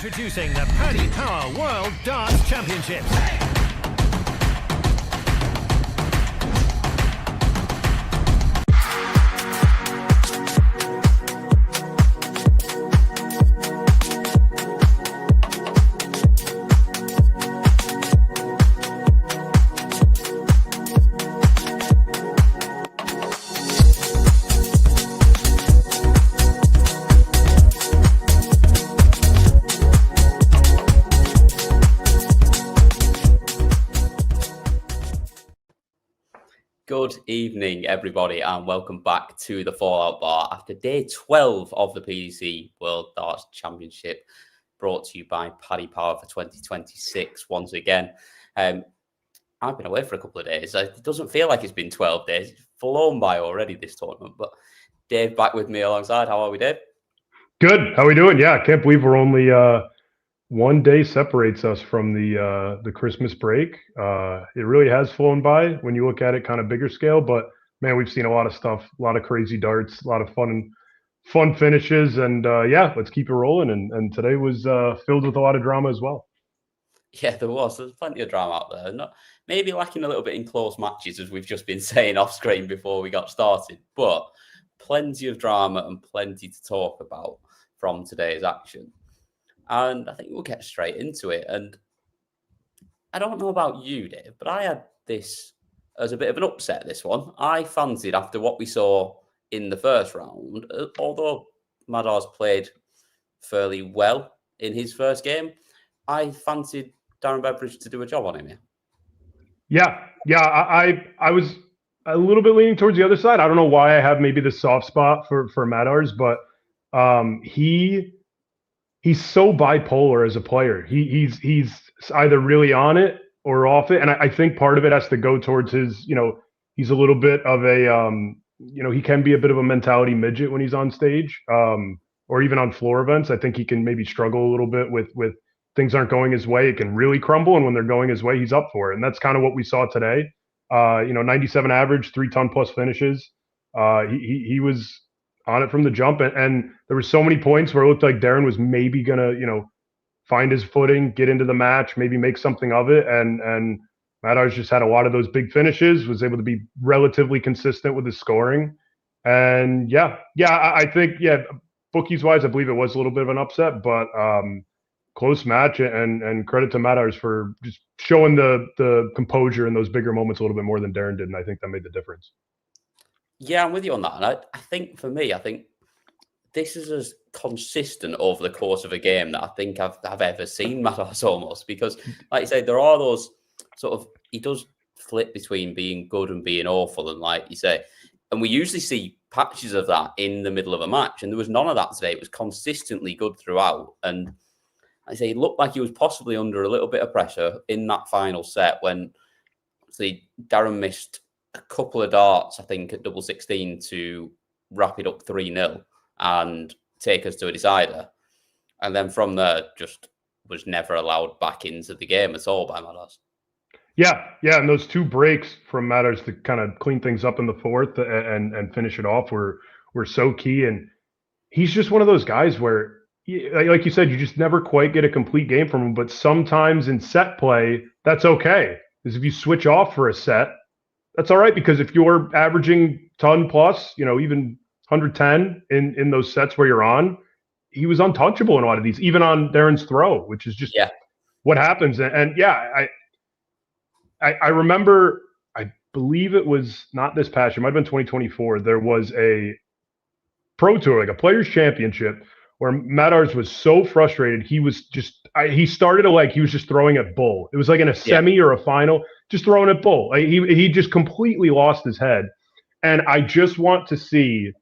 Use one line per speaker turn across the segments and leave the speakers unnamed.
Introducing the PDC World Darts Championship.
Good evening, everybody, and welcome back to the Fallout Bar after day 12 of the PDC World Darts Championship, brought to you by Paddy Power for 2026 once again. I've been away for a couple of days. It doesn't feel like it's been 12 days. It's flown by already, this tournament. But Dave back with me alongside. How are we, Dave?
Good. How are we doing? Yeah, I can't believe we're only 1 day separates us from the Christmas break. It really has flown by when you look at it kind of bigger scale, but man, we've seen a lot of stuff, a lot of crazy darts, a lot of fun finishes, and yeah, let's keep it rolling. And today was filled with a lot of drama as well.
Yeah, there's plenty of drama out there. Not maybe lacking a little bit in close matches, as we've just been saying off screen before we got started, but plenty of drama and plenty to talk about from today's action. And I think we'll get straight into it. And I don't know about you, Dave, but I had this as a bit of an upset, this one. I fancied, after what we saw in the first round, although Madar's played fairly well in his first game, I fancied Darren Beveridge to do a job on him here.
Yeah. I was a little bit leaning towards the other side. I don't know why I have maybe the soft spot for Madar's, but he's so bipolar as a player. He's either really on it or off it. And I think part of it has to go towards his, he's a little bit of a, he can be a bit of a mentality midget when he's on stage or even on floor events. I think he can maybe struggle a little bit with things aren't going his way. It can really crumble. And when they're going his way, he's up for it. And that's kind of what we saw today. 97 average, 3-ton plus finishes. He was on it from the jump, and there were so many points where it looked like Darren was maybe gonna, find his footing, get into the match, maybe make something of it, and Madar's just had a lot of those big finishes, was able to be relatively consistent with his scoring, and I think bookies wise, I believe it was a little bit of an upset, but close match, and credit to Madar's for just showing the composure in those bigger moments a little bit more than Darren did, and I think that made the difference.
Yeah, I'm with you on that. And I think for me, this is as consistent over the course of a game that I think I've ever seen Madar's almost. Because, like you say, there are those sort of, he does flip between being good and being awful. And like you say, and we usually see patches of that in the middle of a match. And there was none of that today. It was consistently good throughout. And I say, it looked like he was possibly under a little bit of pressure in that final set when, see, Darren missed a couple of darts, I think, at double 16 to wrap it up 3-0 and take us to a decider. And then from there, just was never allowed back into the game at all by Madar's.
Yeah. And those two breaks from Madar's to kind of clean things up in the fourth and finish it off were so key. And he's just one of those guys where, like you said, you just never quite get a complete game from him. But sometimes in set play, that's okay. Because if you switch off for a set, that's all right, because if you're averaging ton plus, even 110 in those sets where you're on, he was untouchable in a lot of these, even on Darren's throw, which is just what happens. And I remember, I believe it was not this past year, it might have been 2024. There was a pro tour, like a players championship, where Madar's was so frustrated. He was just, he started he was just throwing at bull. It was like in a semi or a final, just throwing at bull. He just completely lost his head. And I just want to see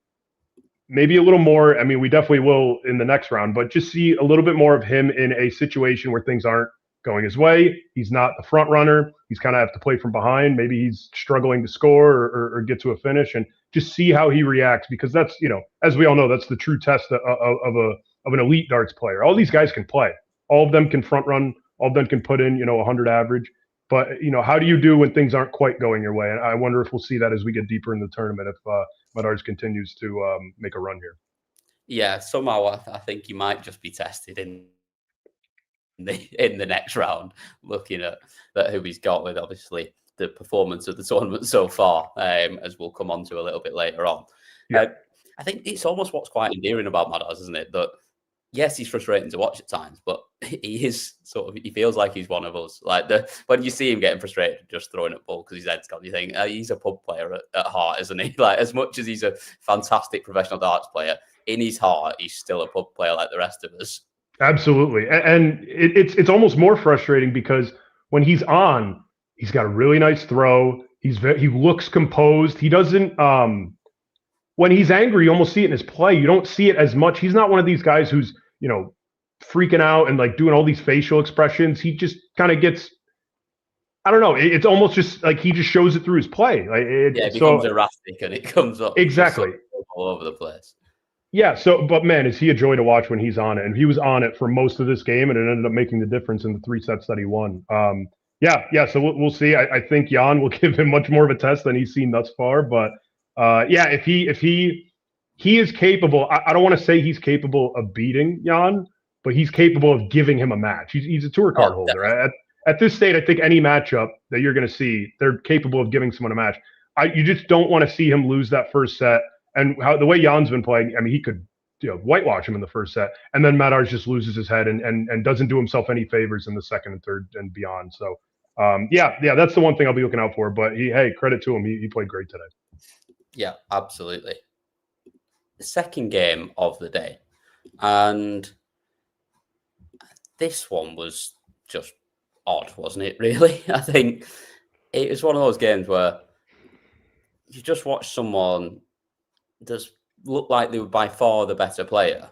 maybe a little more. I mean, we definitely will in the next round, but just see a little bit more of him in a situation where things aren't going his way. He's not the front runner. He's kind of have to play from behind. Maybe he's struggling to score or get to a finish, and just see how he reacts, because that's, as we all know, that's the true test of an elite darts player. All these guys can play. All of them can front run. All of them can put in, 100 average. But, how do you do when things aren't quite going your way? And I wonder if we'll see that as we get deeper in the tournament, if Madar's continues to make a run here.
Yeah, somehow I think he might just be tested in in the next round, looking at who he's got with obviously the performance of the tournament so far, as we'll come on to a little bit later on.
Yeah.
I think it's almost what's quite endearing about Madders, isn't it? That yes, he's frustrating to watch at times, but he is he feels like he's one of us. Like when you see him getting frustrated, just throwing at ball because his head's gone, you think he's a pub player at heart, isn't he? Like as much as he's a fantastic professional darts player, in his heart, he's still a pub player like the rest of us.
Absolutely. And it's almost more frustrating because when he's on, he's got a really nice throw. He looks composed. He doesn't when he's angry, you almost see it in his play. You don't see it as much. He's not one of these guys who's, freaking out and like doing all these facial expressions. He just kind of gets, I don't know. It's almost just like he just shows it through his play. Like
it becomes erratic and it comes up
exactly
all over the place.
Yeah. But man, is he a joy to watch when he's on it? And he was on it for most of this game, and it ended up making the difference in the 3 sets that he won. Yeah. So we'll see. I think Jan will give him much more of a test than he's seen thus far. But if he is capable, I don't want to say he's capable of beating Jan, but he's capable of giving him a match. He's a tour card holder. At this state, I think any matchup that you're going to see, they're capable of giving someone a match. You just don't want to see him lose that first set. And the way Jan's been playing, I mean, he could whitewash him in the first set, and then Madders just loses his head and doesn't do himself any favors in the second and third and beyond. So, that's the one thing I'll be looking out for. But credit to him, he played great today.
Yeah, absolutely. The second game of the day, and this one was just odd, wasn't it? Really, I think it was one of those games where you just watch someone does look like they were by far the better player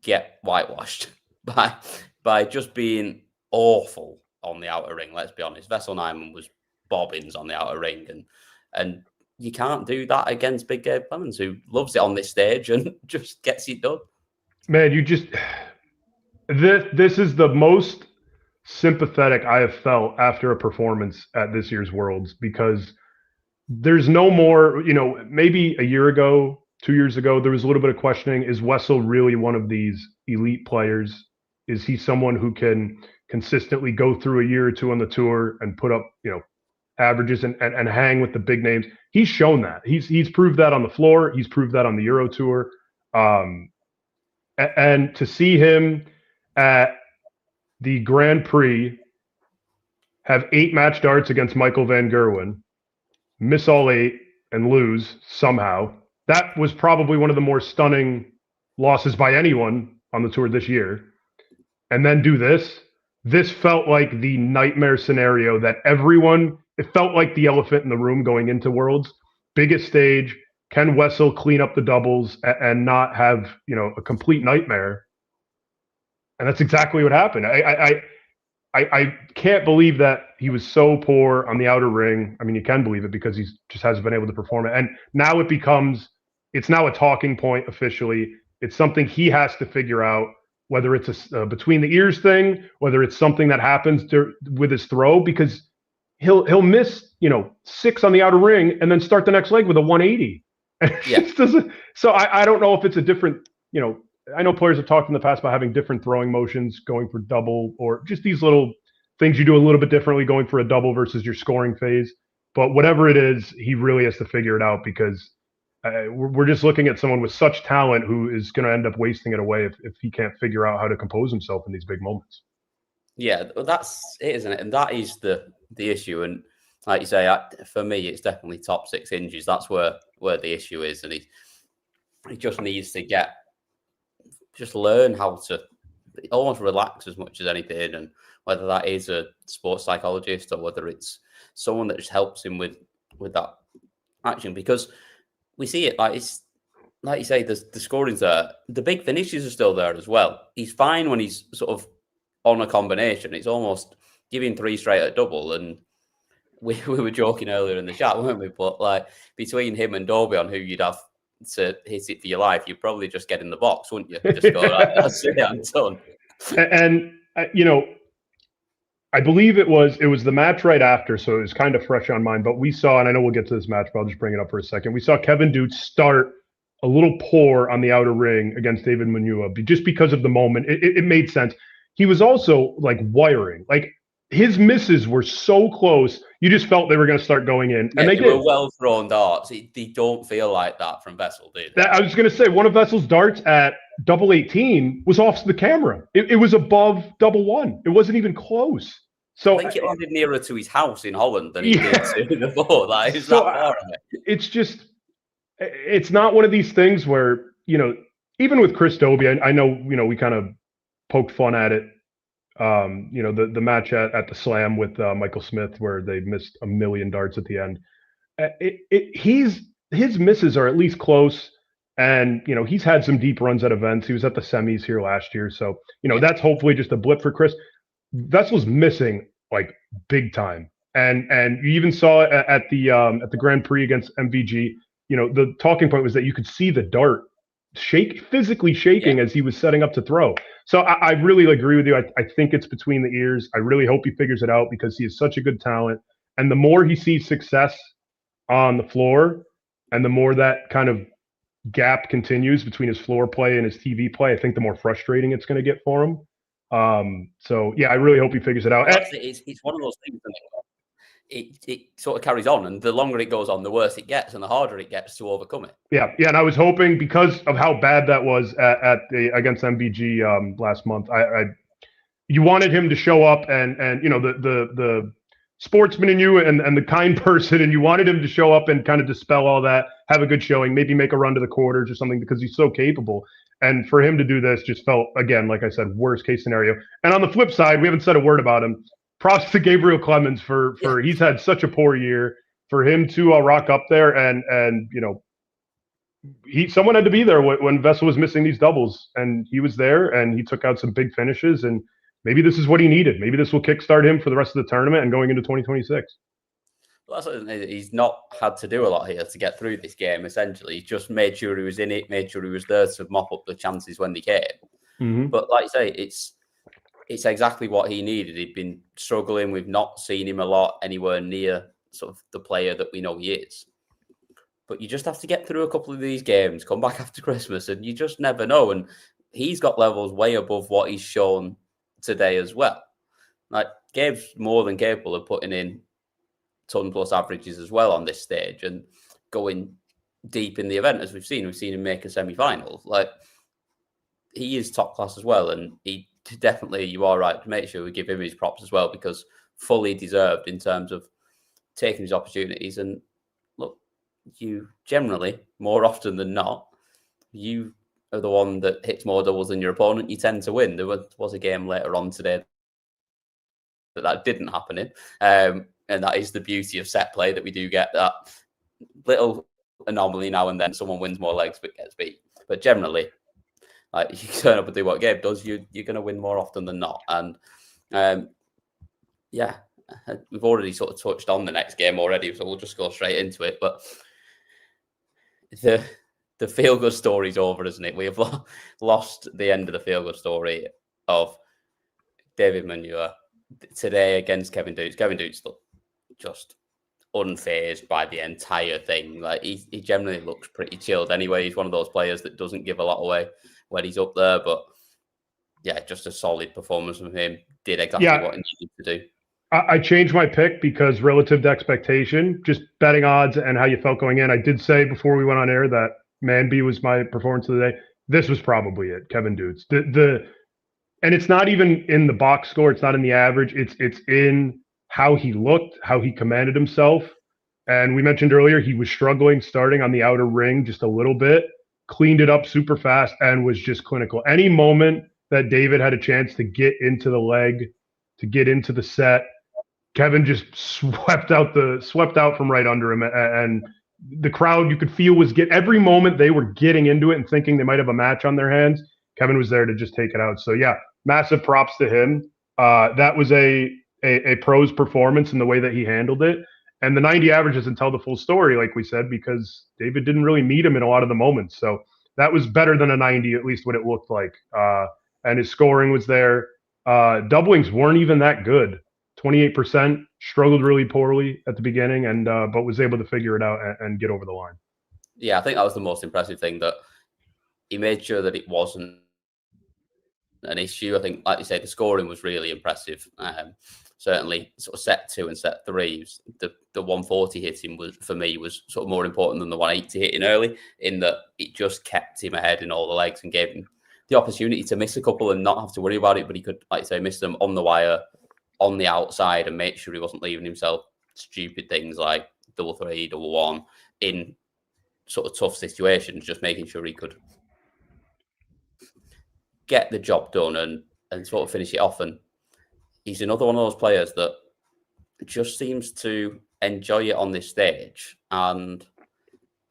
get whitewashed by just being awful on the outer ring. Let's be honest. Vessel Nyman was bobbins on the outer ring, and you can't do that against Big Gabe Clemens, who loves it on this stage and just gets it done. Man,
this is the most sympathetic I have felt after a performance at this year's Worlds, because there's no more, maybe a year ago, 2 years ago, there was a little bit of questioning. Is Wessel really one of these elite players? Is he someone who can consistently go through a year or two on the tour and put up, averages and hang with the big names? He's shown that. He's proved that on the floor. He's proved that on the Euro Tour. And to see him at the Grand Prix have 8 match darts against Michael van Gerwen, miss all 8 and lose somehow, that was probably one of the more stunning losses by anyone on the tour this year. And then do this. This felt like the nightmare scenario that it felt like the elephant in the room going into Worlds. Biggest stage. Can Wessel clean up the doubles and not have, a complete nightmare? And that's exactly what happened. I can't believe that he was so poor on the outer ring. I mean, you can believe it because he just hasn't been able to perform it. And now it's now a talking point officially. It's something he has to figure out, whether it's a between the ears thing, whether it's something that happens with his throw, because he'll miss, 6 on the outer ring and then start the next leg with a 180. So I don't know if it's a different, I know players have talked in the past about having different throwing motions, going for double, or just these little things you do a little bit differently, going for a double versus your scoring phase. But whatever it is, he really has to figure it out, because we're just looking at someone with such talent who is going to end up wasting it away if he can't figure out how to compose himself in these big moments.
Yeah, that's it, isn't it? And that is the issue. And like you say, for me, it's definitely top 6 injuries. That's where the issue is. And he just needs to just learn how to almost relax as much as anything. And whether that is a sports psychologist or whether it's someone that just helps him with that action, because we see it like you say, the scoring's there. The big finishes are still there as well. He's fine when he's sort of on a combination. It's almost giving 3 straight at double. And we were joking earlier in the chat, weren't we? But like between him and Dorbion, who you'd have to hit it for your life, you'd probably just get in the box, wouldn't you? Just go, that's it, I'm done.
And I believe it was the match right after, so it was kind of fresh on mine. But we saw, and I know we'll get to this match, but I'll just bring it up for a second. We saw Kevin Dutz start a little poor on the outer ring against David Munua, just because of the moment. It made sense. he was also like wiring. Like his misses were so close, you just felt they were going to start going in, and they did.
Were well thrown darts. They don't feel like that from Vessel, do they?
I was going to say one of Vessel's darts at double 18 was off the camera. It was above double one. It wasn't even close. So
I think it landed nearer to his house in Holland than he did to the ball. Like, it's that far of it.
It's just, it's not one of these things where, even with Chris Dobie, I know, we kind of poked fun at it. The match at the Slam with Michael Smith where they missed a million darts at the end. His misses are at least close. And, he's had some deep runs at events. He was at the semis here last year. So, that's hopefully just a blip for Chris. Vessel's missing like big time. And you even saw it at the Grand Prix against MVG. The talking point was that you could see the dart physically shaking as he was setting up to throw. So I really agree with you. I think it's between the ears. I really hope he figures it out because he is such a good talent. And the more he sees success on the floor and the more that kind of gap continues between his floor play and his TV play, I think the more frustrating it's going to get for him. So yeah, I really hope he figures it out.
It's one of those things that it sort of carries on, and the longer it goes on, the worse it gets, and the harder it gets to overcome it. Yeah,
and I was hoping because of how bad that was against MVG last month. You wanted him to show up, and the sportsman in you and the kind person, and you wanted him to show up and kind of dispel all that, have a good showing, maybe make a run to the quarters or something because he's so capable. And for him to do this just felt, again, like I said, worst case scenario. And on the flip side, we haven't said a word about him. Props to Gabriel Clemens for he's had such a poor year. For him to rock up there and someone had to be there when Vessel was missing these doubles, and he was there and he took out some big finishes, and maybe this is what he needed. Maybe this will kickstart him for the rest of the tournament and going into 2026.
Well, he's not had to do a lot here to get through this game. Essentially, he just made sure he was in it, made sure he was there to mop up the chances when they came.
Mm-hmm.
But like I say, it's exactly what he needed. He'd been struggling. We've not seen him a lot anywhere near sort of the player that we know he is. But you just have to get through a couple of these games, come back after Christmas, and you just never know. And he's got levels way above what he's shown today as well. Like, Gabe's more than capable of putting in ton plus averages as well on this stage and going deep in the event, as we've seen. We've seen him make a semi-final. Like, he is top class as well, and he definitely, you are right, to make sure we give him his props as well, because fully deserved in terms of taking his opportunities. And look, you generally, more often than not, you are the one that hits more doubles than your opponent. You tend to win. There was a game later on today that didn't happen in, and that is the beauty of set play, that we do get that little anomaly now and then. Someone wins more legs but gets beat. But generally, like, you turn up and do what Gabe does, you're going to win more often than not. And we've already sort of touched on the next game already, so we'll just go straight into it. But the feel-good story's over, isn't it? We have lost the end of the feel-good story of David Manure today against Kevin Dukes. Kevin Dukes looked just unfazed by the entire thing. Like, he generally looks pretty chilled anyway. He's one of those players that doesn't give a lot away when he's up there. But yeah, just a solid performance from him. Did exactly what he needed to do.
I changed my pick because relative to expectation, just betting odds and how you felt going in. I did say before we went on air that Manby was my performance of the day. This was probably it, Kevin Dukes. And it's not even in the box score. It's not in the average. It's in how he looked, how he commanded himself. And we mentioned earlier, he was struggling starting on the outer ring just a little bit, cleaned it up super fast, and was just clinical. Any moment that David had a chance to get into the leg, to get into the set, Kevin just swept out from right under him. And the crowd, you could feel, was every moment they were getting into it and thinking they might have a match on their hands, Kevin was there to just take it out. So yeah, massive props to him. That was a pro's performance in the way that he handled it. And the 90 average doesn't tell the full story, like we said, because David didn't really meet him in a lot of the moments. So that was better than a 90, at least what it looked like. And his scoring was there. Doublings weren't even that good. 28%, struggled really poorly at the beginning, and but was able to figure it out and get over the line.
Yeah, I think that was the most impressive thing, that he made sure that it wasn't an issue. I think, like you say, the scoring was really impressive. Certainly, sort of set 2 and set 3. The 140 hitting was sort of more important than the 180 hitting early, in that it just kept him ahead in all the legs and gave him the opportunity to miss a couple and not have to worry about it. But he could, like you say, miss them on the wire, on the outside, and make sure he wasn't leaving himself stupid things like double 3, double 1 in sort of tough situations, just making sure he could get the job done and sort of finish it off. And he's another one of those players that just seems to enjoy it on this stage. And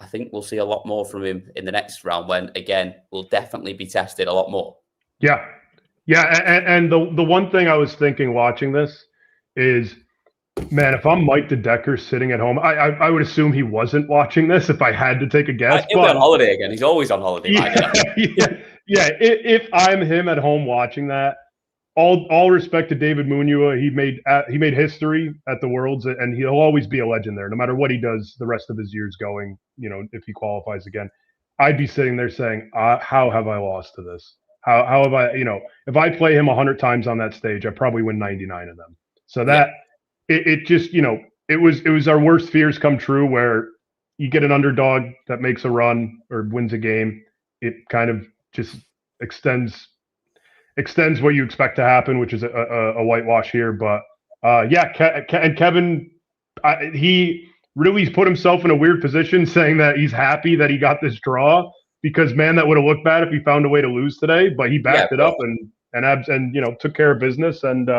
I think we'll see a lot more from him in the next round, when, again, we'll definitely be tested a lot more.
Yeah. And the one thing I was thinking watching this is, man, if I'm Mike DeDecker sitting at home, I would assume he wasn't watching this if I had to take a guess.
He'll be on holiday again. He's always on holiday.
Yeah. If I'm him at home watching that, all respect to David Munoz. He made history at the Worlds, and he'll always be a legend there, no matter what he does the rest of his years going. If he qualifies again, I'd be sitting there saying, how have I lost to this? How have I? If I play him 100 times on that stage, I probably win 99 of them. So that it just it was our worst fears come true, where you get an underdog that makes a run or wins a game. It kind of just extends what you expect to happen, which is a whitewash here. But and Kevin, he really put himself in a weird position, saying that he's happy that he got this draw, because, man, that would have looked bad if he found a way to lose today. But he backed it up and took care of business. And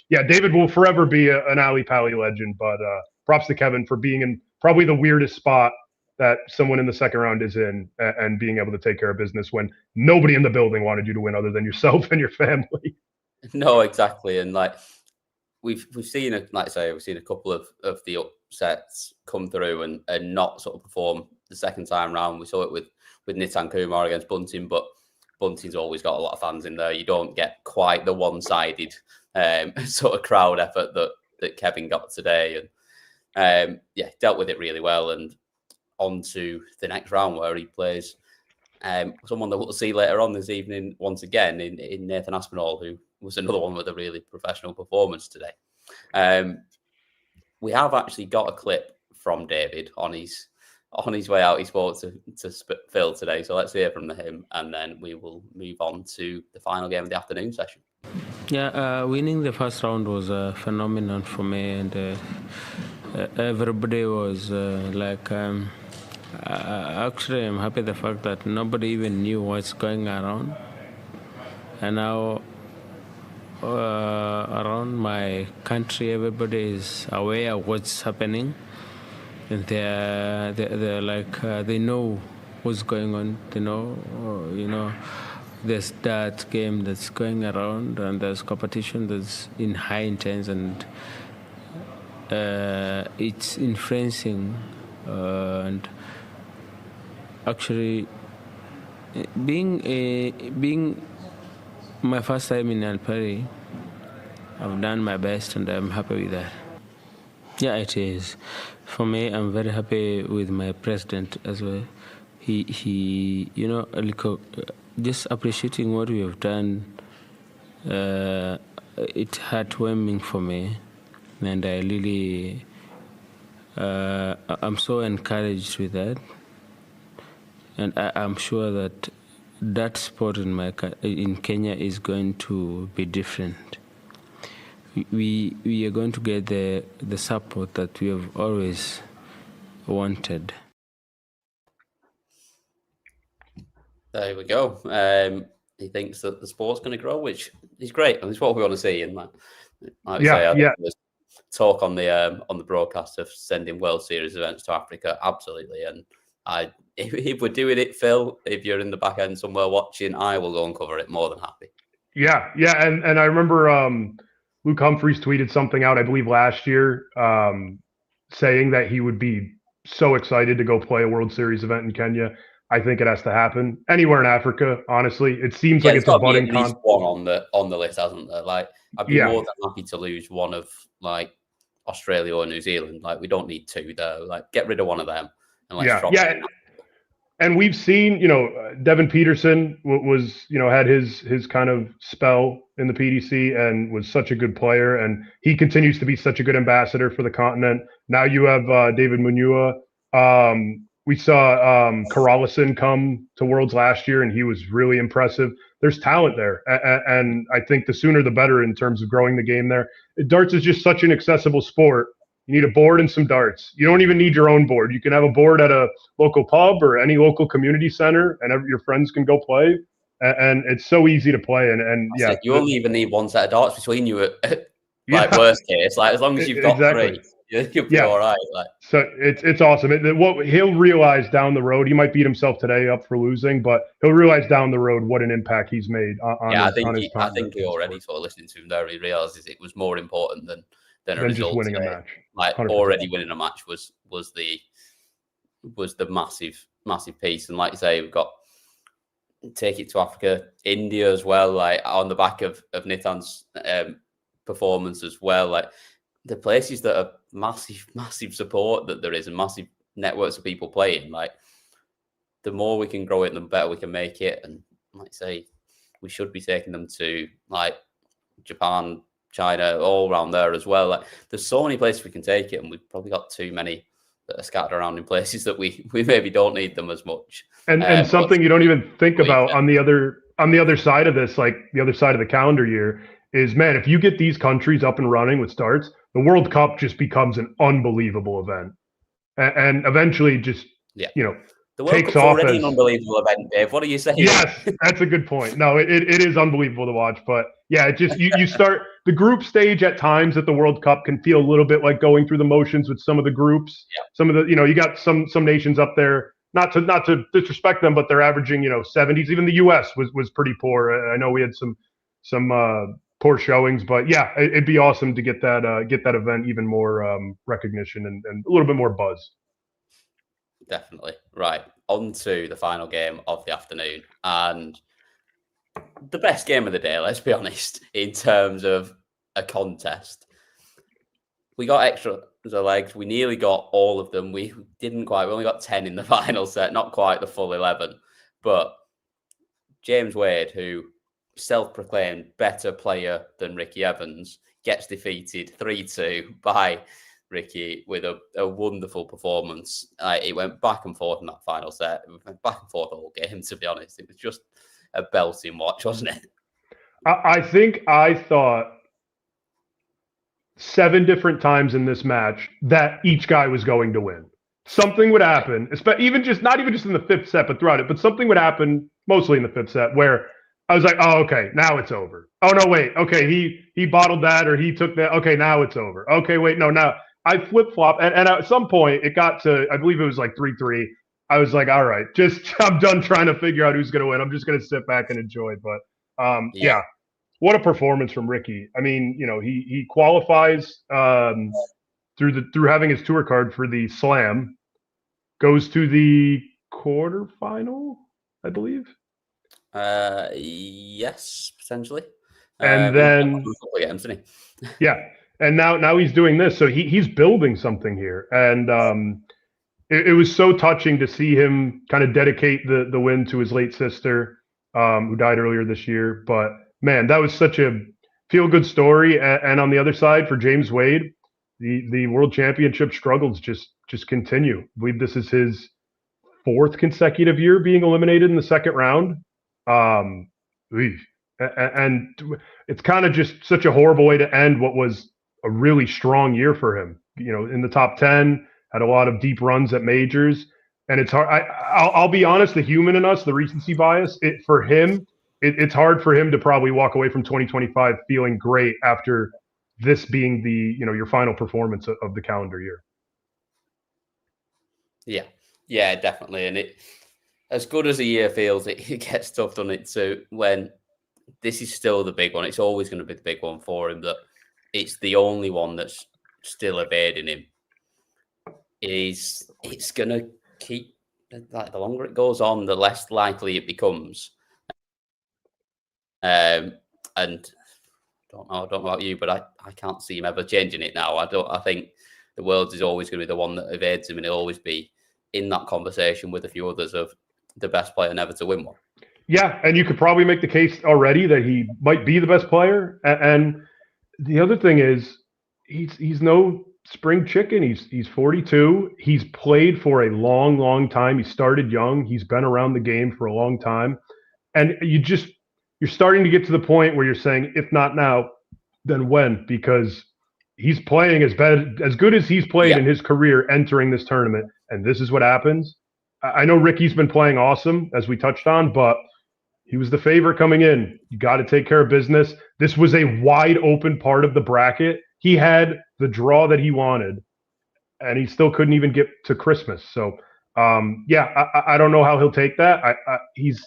David will forever be an Ali Pally legend. But props to Kevin for being in probably the weirdest spot that someone in the second round is in, and being able to take care of business when nobody in the building wanted you to win other than yourself and your family.
No, exactly. And we've seen we've seen a couple of the upsets come through and not sort of perform the second time round. We saw it with Nitin Kumar against Bunting, but Bunting's always got a lot of fans in there. You don't get quite the one-sided sort of crowd effort that Kevin got today. And dealt with it really well. And on to the next round, where he plays someone that we'll see later on this evening once again in Nathan Aspinall, who was another one with a really professional performance today. We have actually got a clip from David on his way out. He spoke to Phil today, so let's hear from him, and then we will move on to the final game of the afternoon session.
Winning the first round was a phenomenon for me, and everybody was actually, I'm happy the fact that nobody even knew what's going around. And now around my country, everybody is aware of what's happening, and they know what's going on. They know, there's that game that's going around, and there's competition that's in high intense, and it's influencing and actually being my first time in Alperi, I've done my best and I'm happy with that. Yeah, it is. For me, I'm very happy with my president as well. He just appreciating what we have done, it's heartwarming for me. And I really, I'm so encouraged with that. And I'm sure that sport in Kenya is going to be different. We are going to get the support that we have always wanted.
There we go. He thinks that the sport's going to grow, which is great. And it's what we want to see. And there's talk on the broadcast of sending World Series events to Africa. Absolutely. And if we're doing it, Phil, if you're in the back end somewhere watching, I will go and cover it. More than happy. Yeah.
And I remember Luke Humphreys tweeted something out, I believe last year, saying that he would be so excited to go play a World Series event in Kenya. I think it has to happen anywhere in Africa. Honestly, it seems like it's a budding.
At least one on the list, hasn't there? I'd be more than happy to lose one of Australia or New Zealand. We don't need two there. Get rid of one of them and let's drop them.
And we've seen, Devin Peterson was, had his kind of spell in the PDC and was such a good player, and he continues to be such a good ambassador for the continent. Now you have David Munua. We saw Karalison come to Worlds last year, and he was really impressive. There's talent there, and I think the sooner the better in terms of growing the game there. Darts is just such an accessible sport. You need a board and some darts. You don't even need your own board. You can have a board at a local pub or any local community center, and your friends can go play. And it's so easy to play. And yeah,
you only even need one set of darts between you. Worst case, as long as you've got three, you'll be all right.
So it's awesome. What he'll realize down the road, he might beat himself today up for losing, but he'll realize down the road what an impact he's made on
I
his
think he already sort of listening to him there, he realizes it was more important than a result.
Just winning a match.
100%. Already winning a match was the massive piece. And like you say, we've got take it to Africa, India as well, on the back of Nitan's performance as well. The places that are massive support that there is, and massive networks of people playing, the more we can grow it, the better we can make it. And like I say, we should be taking them to Japan, China, all around there as well. There's so many places we can take it, and we've probably got too many that are scattered around in places that we maybe don't need them as much.
And something you don't even think about on the other side of this, the other side of the calendar year, is, man, if you get these countries up and running with starts, the World Cup just becomes an unbelievable event, and eventually just
the World Cup's already an unbelievable event, Dave. What are you saying?
Yes, that's a good point. No, it is unbelievable to watch. But yeah, it just you start the group stage at times at the World Cup can feel a little bit like going through the motions with some of the groups.
Yeah.
Some of the you got some nations up there. Not to disrespect them, but they're averaging 70s. Even the U.S. was pretty poor. I know we had some poor showings, but yeah, it'd be awesome to get that event even more recognition and a little bit more buzz.
Definitely. Right. On to the final game of the afternoon. And the best game of the day, let's be honest, in terms of a contest. We got extra legs. We nearly got all of them. We didn't quite. We only got 10 in the final set, not quite the full 11. But James Wade, who self-proclaimed better player than Ricky Evans, gets defeated 3-2 by Ricky with a wonderful performance. It went back and forth in that final set. It went back and forth the whole game, to be honest. It was just a belting watch, wasn't it?
I think I thought 7 different times in this match that each guy was going to win. Something would happen, not even just in the 5th set, but throughout it. But something would happen, mostly in the 5th set, where I was like, oh, okay, now it's over. Oh, no, wait. Okay, he bottled that, or he took that. Okay, now it's over. Okay, wait, no, now I flip-flop. And at some point, it got to, I believe it was 3-3. I was like, all right, I'm done trying to figure out who's going to win. I'm just going to sit back and enjoy. But, yeah, what a performance from Ricky. I mean, he qualifies through having his tour card for the Slam, goes to the quarterfinal, I believe.
Yes, potentially.
And then yeah, and now he's doing this, so he's building something here, and it was so touching to see him kind of dedicate the win to his late sister, who died earlier this year. But man, that was such a feel good story. And on the other side, for James Wade, the World Championship struggles just continue. I believe this is his 4th consecutive year being eliminated in the second round. And it's kind of just such a horrible way to end what was a really strong year for him. In the top 10, had a lot of deep runs at majors, and it's hard. I'll be honest, the human in us, the recency bias, it's hard for him to probably walk away from 2025 feeling great after this being your final performance of the calendar year.
Yeah, definitely. And as good as a year feels, it gets tough, doesn't it? So when this is still the big one, it's always going to be the big one for him. That it's the only one that's still evading him. It's going to keep, the longer it goes on, the less likely it becomes. And I don't know about you, but I can't see him ever changing it now. I think the Worlds is always going to be the one that evades him, and he'll always be in that conversation with a few others of the best player never to win one.
Yeah, and you could probably make the case already that he might be the best player. And the other thing is, he's no spring chicken. He's 42. He's played for a long, long time. He started young. He's been around the game for a long time. And you're starting to get to the point where you're saying, if not now, then when? Because he's playing as good as he's played in his career entering this tournament. And this is what happens. I know Ricky's been playing awesome, as we touched on, but he was the favorite coming in. You got to take care of business. This was a wide open part of the bracket. He had the draw that he wanted, and he still couldn't even get to Christmas. So, I don't know how he'll take that. His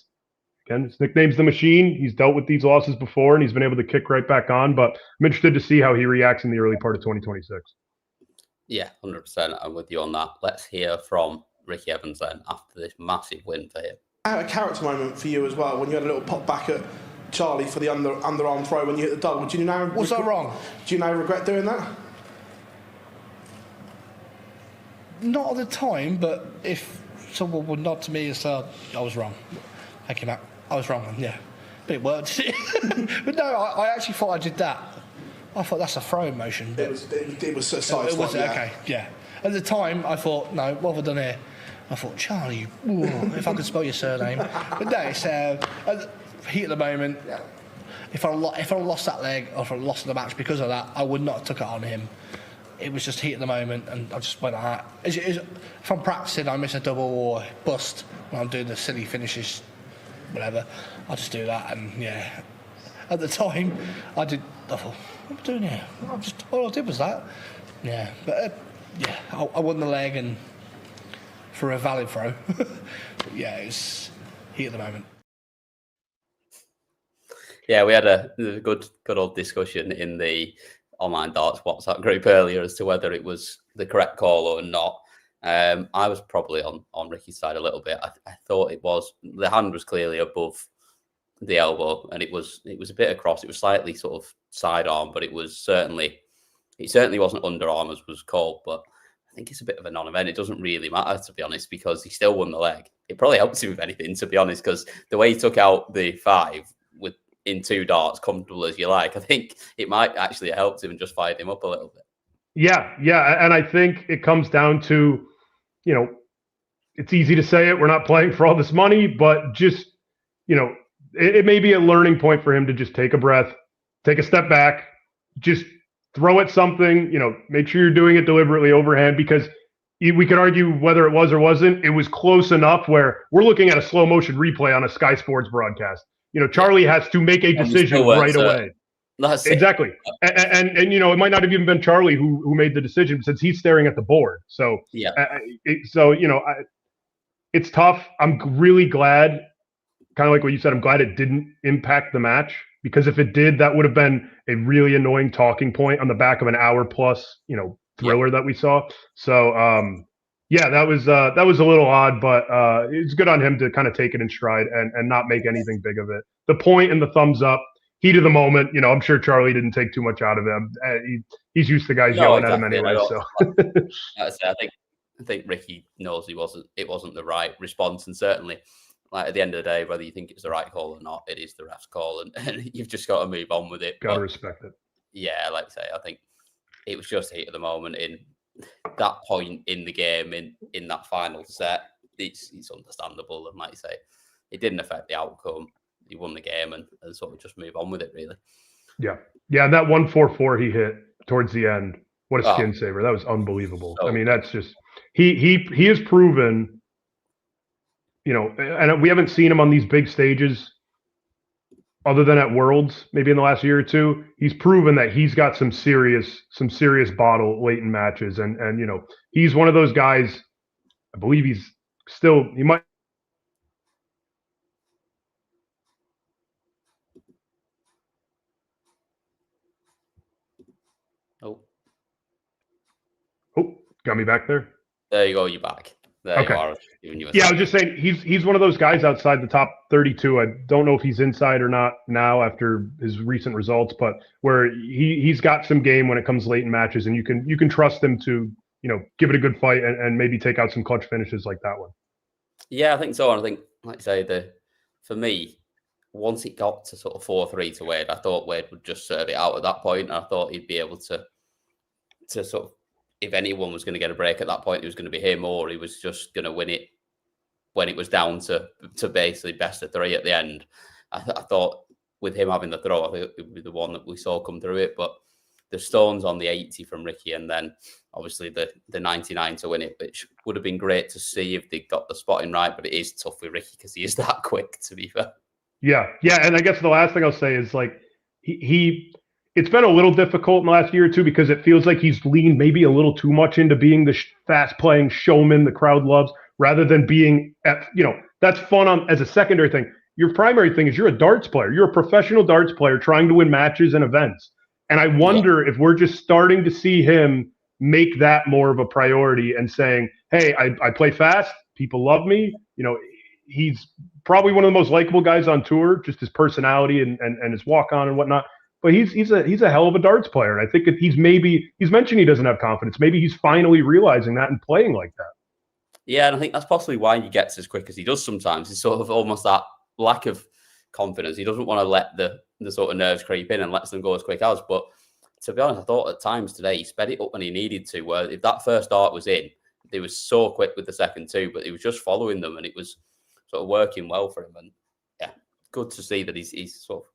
nickname's the Machine. He's dealt with these losses before, and he's been able to kick right back on. But I'm interested to see how he reacts in the early part of 2026.
Yeah, 100%. I'm with you on that. Let's hear from Ricky Evans then after this massive win for him.
A character moment for you as well when you had a little pop back at Charlie for the underarm throw when you hit the double. Do you now
was that wrong?
Do you now regret doing that?
Not at the time, but if someone would nod to me and say I was wrong, thank you, Matt. I was wrong, yeah, but it worked. But no, I actually thought I did that. I thought that's a throwing motion.
It was a side swap, yeah. Okay,
yeah. At the time, I thought, no, what have I done here? I thought, Charlie, if I could spell your surname. But no, it's heat at the moment. If I lost that leg or if I lost the match because of that, I would not have took it on him. It was just heat at the moment, and I just went like that. If I'm practicing, I miss a double or bust when I'm doing the silly finishes, whatever. I just do that, and yeah. At the time, I thought, what am I doing here? All I did was that. Yeah, but I won the leg and for a valid throw. But yeah, it's heat at the moment.
Yeah, we had a good old discussion in the online darts WhatsApp group earlier as to whether it was the correct call or not. I was probably on Ricky's side a little bit. I thought it was. The hand was clearly above the elbow, and it was a bit across. It was slightly sort of sidearm, but it certainly wasn't underarm as was called. But I think it's a bit of a non-event. It doesn't really matter, to be honest, because he still won the leg. It probably helps him with anything, to be honest, because the way he took out the 5 in 2 darts, comfortable as you like, I think it might actually have helped him and just fired him up a little bit. Yeah,
and I think it comes down to, it's easy to say it. We're not playing for all this money, but just, it may be a learning point for him to just take a breath, take a step back, just throw at something, make sure you're doing it deliberately overhand, because we could argue whether it was or wasn't. It was close enough where we're looking at a slow motion replay on a Sky Sports broadcast. Charlie has to make a decision right away. Exactly. And it might not have even been Charlie who made the decision, since he's staring at the board. So, it's tough. I'm really glad, kind of like what you said, I'm glad it didn't impact the match, because if it did, that would have been a really annoying talking point on the back of an hour plus, thriller that we saw. So, that was a little odd, but it's good on him to kind of take it in stride and not make anything big of it. The point and the thumbs up, heat of the moment. I'm sure Charlie didn't take too much out of him. He's used to guys yelling at him anyway. So
I think Ricky knows it wasn't the right response, and certainly, like, at the end of the day, whether you think it's the right call or not, it is the ref's call, and you've just got to move on with it.
Got to respect it.
Yeah, like I say, I think it was just heat of the moment in that point in the game, in that final set. It's understandable, and like you say, it didn't affect the outcome. He won the game, and sort of just move on with it, really. Yeah, and that 1-4-4 he hit towards the end, what a skin saver! That was unbelievable. So, I mean, that's just he has proven, and we haven't seen him on these big stages other than at Worlds, maybe in the last year or two. He's proven that he's got some serious bottle late in matches, and he's one of those guys. I believe he might. Oh, got me back there. There you go. You're back. There okay. You are. I was just saying he's one of those guys outside the top 32. I don't know if he's inside or not now after his recent results, but where he's got some game when it comes late in matches, and you can trust him to give it a good fight and maybe take out some clutch finishes like that one. Yeah, I think so. And I think like I say, for me, once it got to sort of 4-3 to Wade, I thought Wade would just serve it out at that point. And I thought he'd be able to sort of, if anyone was going to get a break at that point, it was going to be him, or he was just going to win it when it was down to basically best of 3 at the end. I thought with him having the throw, I think it would be the one that we saw come through it. But the stones on the 80 from Ricky, and then obviously the 99 to win it, which would have been great to see if they got the spotting right. But it is tough with Ricky because he is that quick, to be fair.
Yeah. And I guess the last thing I'll say is like it's been a little difficult in the last year or two because it feels like he's leaned maybe a little too much into being the fast-playing showman the crowd loves, rather than being that's fun as a secondary thing. Your primary thing is you're a darts player. You're a professional darts player trying to win matches and events. And I wonder if we're just starting to see him make that more of a priority and saying, hey, I play fast. People love me. He's probably one of the most likable guys on tour, just his personality and his walk on and whatnot. But he's a hell of a darts player. And I think if he's mentioned he doesn't have confidence. Maybe he's finally realizing that and playing like that.
Yeah, and I think that's possibly why he gets as quick as he does sometimes. It's sort of almost that lack of confidence. He doesn't want to let the sort of nerves creep in and lets them go as quick as. But to be honest, I thought at times today he sped it up when he needed to, where if that first dart was in, they was so quick with the second two, but he was just following them and it was sort of working well for him. And yeah, good to see that he's sort of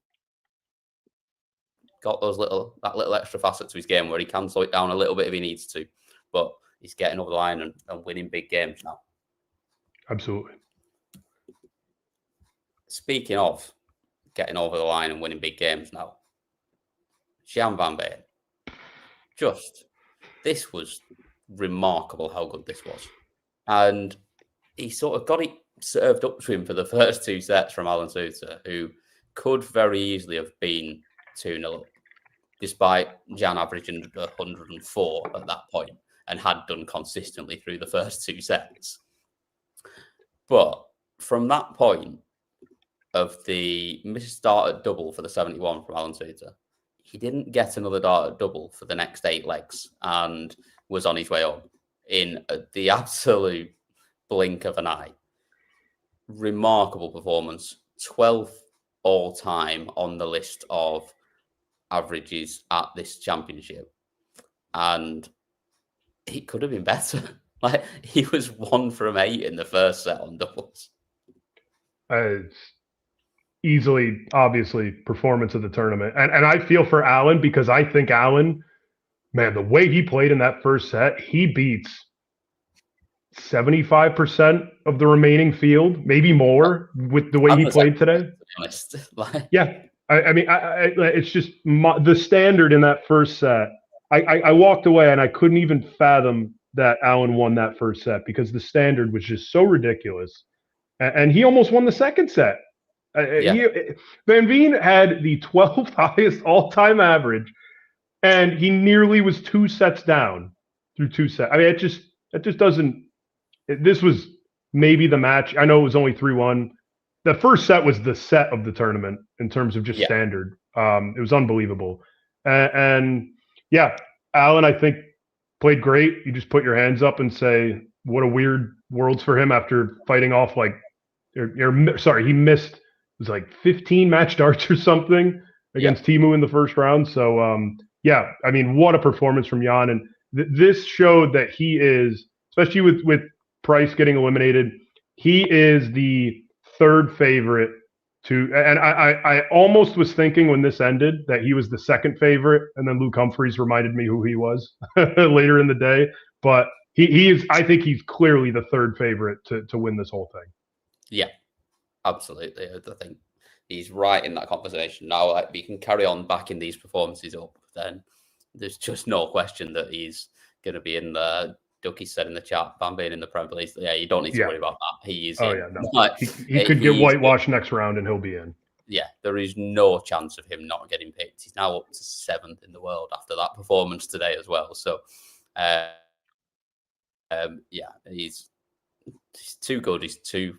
got that little extra facet to his game where he can slow it down a little bit if he needs to. But he's getting over the line and winning big games now.
Absolutely.
Speaking of getting over the line and winning big games now, Jan van Veen. This was remarkable how good this was. And he sort of got it served up to him for the first 2 sets from Alan Souter, who could very easily have been 2-0 up, despite Jan averaging 104 at that point and had done consistently through the first 2 sets. But from that point of the missed dart at double for the 71 from Alan Souter, he didn't get another dart at double for the next 8 legs and was on his way up in the absolute blink of an eye. Remarkable performance. 12th all-time on the list of averages at this championship. And he could have been better. Like, he was 1 from 8 in the first set on doubles.
It's easily, obviously, performance of the tournament. And I feel for Alan because I think Alan, man, the way he played in that first set, he beats 75% of the remaining field, maybe more, with the way he played today.
To be honest.
Yeah. I mean, it's just the standard in that first set. I walked away and I couldn't even fathom that Alan won that first set because the standard was just so ridiculous. And he almost won the second set. Van Veen had the 12th highest all-time average, and he nearly was 2 sets down through 2 sets. I mean, it just doesn't. This was maybe the match. I know it was only 3-1. The first set was the set of the tournament in terms of just standard. It was unbelievable. And yeah, Alan, I think, played great. You just put your hands up and say, what a weird worlds for him after fighting off he missed, it was like 15 match darts or something against Timu in the first round. So, yeah, I mean, what a performance from Jan. And this showed that he is, especially with Price getting eliminated, he is the 3rd favorite to, and I almost was thinking when this ended that he was the 2nd favorite, and then Luke Humphreys reminded me who he was later in the day. But he is, I think he's clearly the 3rd favorite to win this whole thing.
Yeah, absolutely. I think he's right in that conversation now. Like, we can carry on backing these performances up, then there's just no question that he's going to be in the. Ducky said in the chat, Van Veen in the Premier League. Yeah, you don't need to worry about that. He is.
No. He could get whitewashed next round and he'll be in.
Yeah, there is no chance of him not getting picked. He's now up to 7th in the world after that performance today as well. So, yeah, he's too good. He's too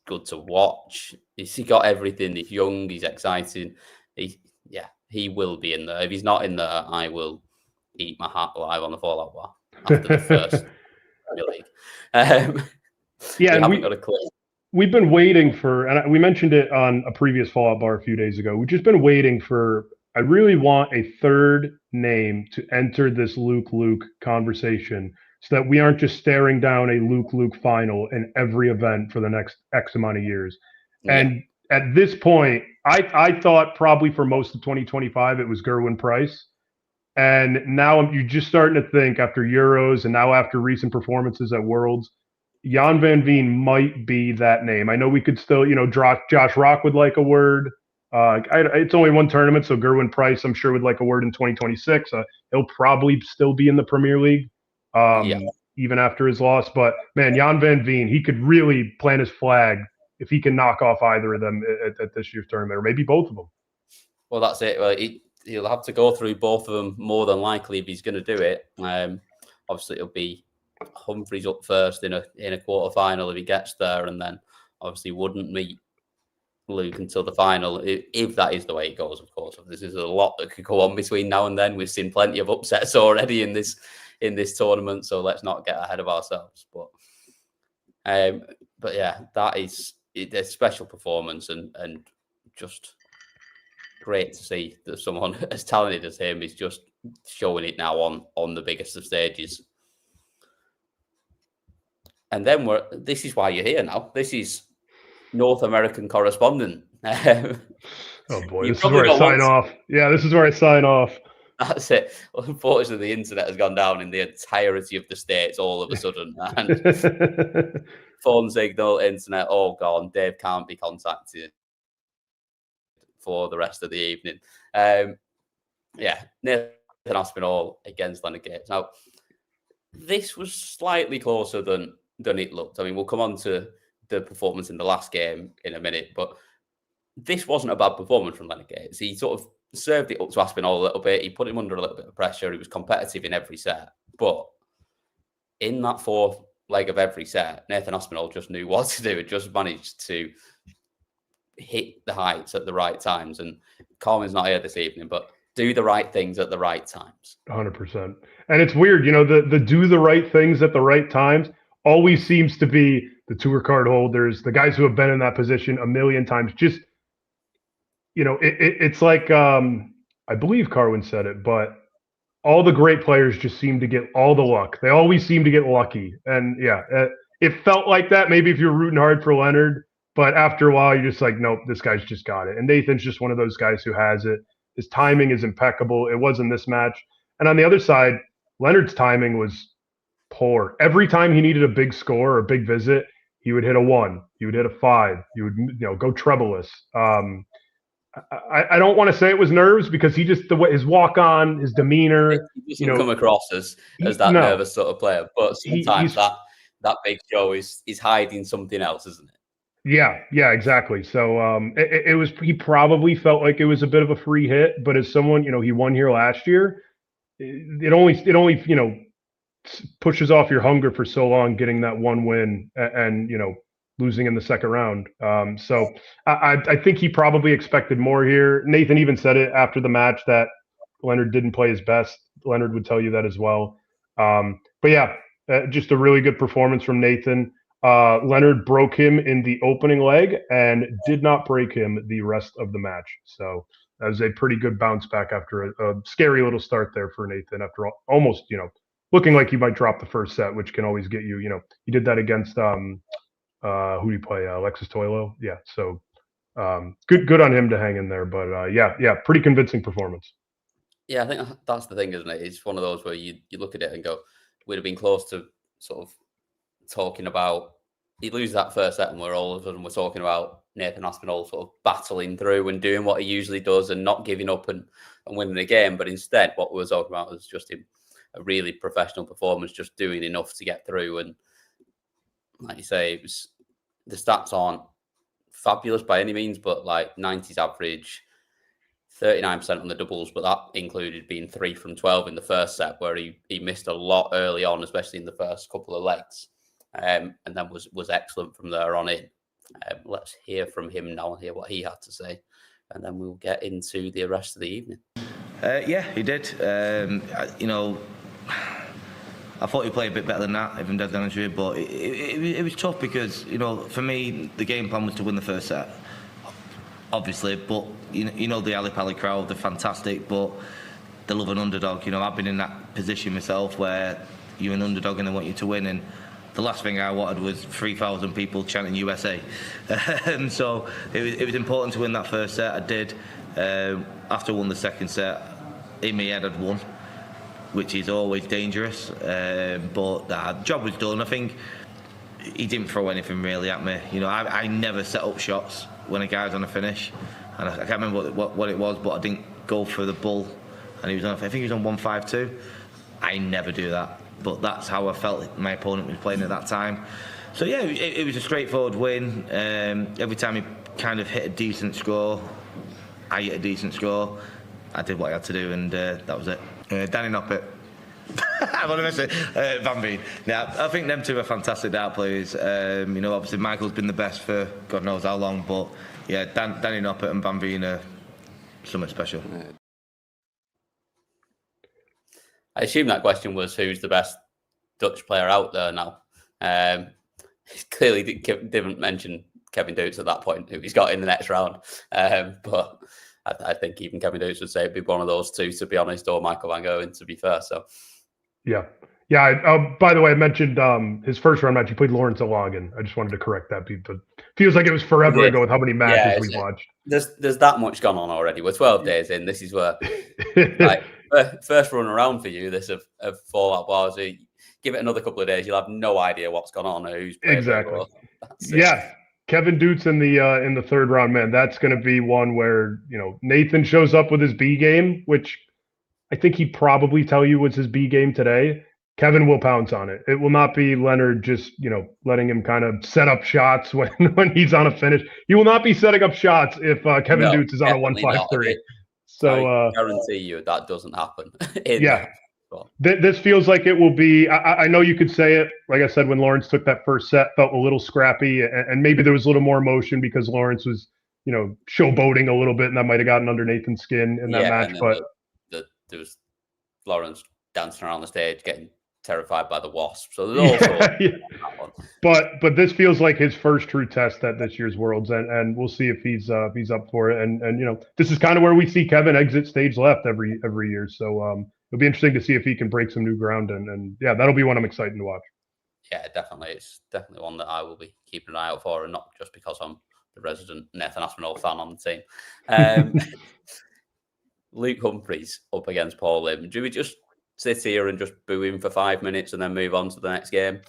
good to watch. He's got everything. He's young. He's exciting. He will be in there. If he's not in there, I will eat my heart alive on the fallout bar after the first Premier League.
Yeah,
we haven't got a clue.
we've been waiting for, and we mentioned it on a previous Fallout Bar a few days ago. We've just been waiting for. I really want a third name to enter this Luke conversation, so that we aren't just staring down a Luke final in every event for the next X amount of years.
Yeah.
And at this point, I thought probably for most of 2025 it was Gerwin Price. And now you're just starting to think after Euros and now after recent performances at Worlds, Jan van Veen might be that name. I know we could still, Josh Rock would like a word. It's only one tournament, so Gerwin Price, I'm sure, would like a word in 2026. He'll probably still be in the Premier League, even after his loss. But, man, Jan van Veen, he could really plant his flag if he can knock off either of them at this year's tournament, or maybe both of them.
Well, that's it. Well, he'll have to go through both of them more than likely if he's going to do it. Obviously, it'll be Humphreys up first in a quarter final if he gets there, and then obviously wouldn't meet Luke until the final if that is the way it goes. Of course, this is a lot that could go on between now and then. We've seen plenty of upsets already in this tournament, so let's not get ahead of ourselves. But yeah, that is a special performance and just great to see that someone as talented as him is just showing it now on the biggest of stages. And then this is why you're here now. This is North American correspondent.
Oh boy, this is where I sign off. Yeah, this is where I sign off.
That's it. Well, unfortunately, the internet has gone down in the entirety of the States all of a sudden. And phone signal, internet, all gone. Dave can't be contacted for the rest of the evening. Yeah, Nathan Aspinall against Leonard Gates. Now, this was slightly closer than it looked. I mean, we'll come on to the performance in the last game in a minute, but this wasn't a bad performance from Leonard Gates. He sort of served it up to Aspinall a little bit. He put him under a little bit of pressure. He was competitive in every set. But in that fourth leg of every set, Nathan Aspinall just knew what to do. It just managed to hit the heights at the right times. And Carmen's not here this evening, but do the right things at the right times.
100%. And it's weird, the do the right things at the right times always seems to be the tour card holders, the guys who have been in that position a million times. Just, it's like, I believe Carwin said it, but all the great players just seem to get all the luck. They always seem to get lucky. And yeah, it felt like that maybe if you're rooting hard for Leonard, but after a while, you're just like, nope, this guy's just got it. And Nathan's just one of those guys who has it. His timing is impeccable. It was in this match. And on the other side, Leonard's timing was poor. Every time he needed a big score or a big visit, he would hit a 1. He would hit a 5. He would, go trebleless. I don't want to say it was nerves because he just, the way his walk on, his demeanor.
He doesn't come across as that nervous sort of player. But sometimes that big show is hiding something else, isn't it?
Yeah, exactly. So it was, he probably felt like it was a bit of a free hit, but as someone, he won here last year, it only pushes off your hunger for so long, getting that one win and losing in the second round. So I think he probably expected more here. Nathan even said it after the match that Leonard didn't play his best. Leonard would tell you that as well. But yeah, just a really good performance from Nathan. Leonard broke him in the opening leg and did not break him the rest of the match. So that was a pretty good bounce back after a scary little start there for Nathan after almost, looking like you might drop the first set, which can always get you, he did that against, who do you play? Alexis Toilo. Yeah. So good on him to hang in there. But yeah, pretty convincing performance.
Yeah, I think that's the thing, isn't it? It's one of those where you look at it and go, we'd have been close to sort of talking about, he loses that first set and we're all of a sudden we're talking about Nathan Aspinall sort of battling through and doing what he usually does and not giving up and winning the game. But instead, what we were talking about was just him, a really professional performance, just doing enough to get through. And like you say, the stats aren't fabulous by any means, but like 90s average, 39% on the doubles, but that included being 3 from 12 in the first set, where he missed a lot early on, especially in the first couple of legs, and then was excellent from there on in. Let's hear from him now and hear what he had to say, and then we'll get into the rest of the evening.
Yeah, he did. I thought he played a bit better than that, if I'm dead honest with you, but it was tough because, you know, for me, the game plan was to win the first set, obviously, but you know the Ali Pali crowd, they're fantastic, but they love an underdog. You know, I've been in that position myself where you're an underdog and they want you to win, and the last thing I wanted was 3,000 people chanting USA. So it was important to win that first set. I did. After I won the second set, in my head I'd won, which is always dangerous, but the job was done. I think he didn't throw anything really at me. You know, I never set up shots when a guy's on a finish, and I can't remember what it was, but I didn't go for the bull, and he was on, I think he was on 1-5-2. I never do that, but that's how I felt my opponent was playing at that time. So yeah, it was a straightforward win. Every time he kind of hit a decent score, I hit a decent score. I did what I had to do, and that was it. Danny Noppert. I want to mention Van Veen. Yeah, I think them two are fantastic dart players. You know, obviously Michael's been the best for God knows how long, but yeah, Danny Noppert and Van Veen are something special.
I assume that question was who's the best Dutch player out there now. Clearly didn't mention Kevin Dukes at that point, who he's got in the next round. But I think even Kevin Dukes would say it'd be one of those two, to be honest, or Michael Van Gerwen, to be fair. So, yeah.
By the way, I mentioned his first round match. He played Lawrence Alagan. I just wanted to correct that. But feels like it was forever ago with how many matches we watched.
There's that much gone on already. We're 12 days in. This is where like, first run around for you. This of Fallout Bars. Give it another couple of days, you'll have no idea what's gone on or who's played.
Exactly. Yeah. Kevin Dukes in the third round, man. That's going to be one where, you know, Nathan shows up with his B game, which I think he'd probably tell you was his B game today. Kevin will pounce on it. It will not be Leonard just, you know, letting him kind of set up shots when he's on a finish. He will not be setting up shots if Kevin Dukes is on a 1-5-3. So
I guarantee you that doesn't happen.
This feels like it will be. I know you could say it. Like I said, when Lawrence took that first set, felt a little scrappy, and maybe there was a little more emotion because Lawrence was, you know, showboating a little bit, and that might have gotten under Nathan's skin in that match. But
there was Lawrence dancing around the stage, getting terrified by the wasp. So there's also
but this feels like his first true test at this year's Worlds, and we'll see if he's up for it. And you know, this is kind of where we see Kevin exit stage left every year. So it'll be interesting to see if he can break some new ground, and yeah, that'll be one I'm excited to watch.
Yeah, definitely. It's definitely one that I will be keeping an eye out for, and not just because I'm the resident Nathan Aspinall fan on the team. Luke Humphries up against Paul Lim. Do we just sit here and just boo him for 5 minutes and then move on to the next game?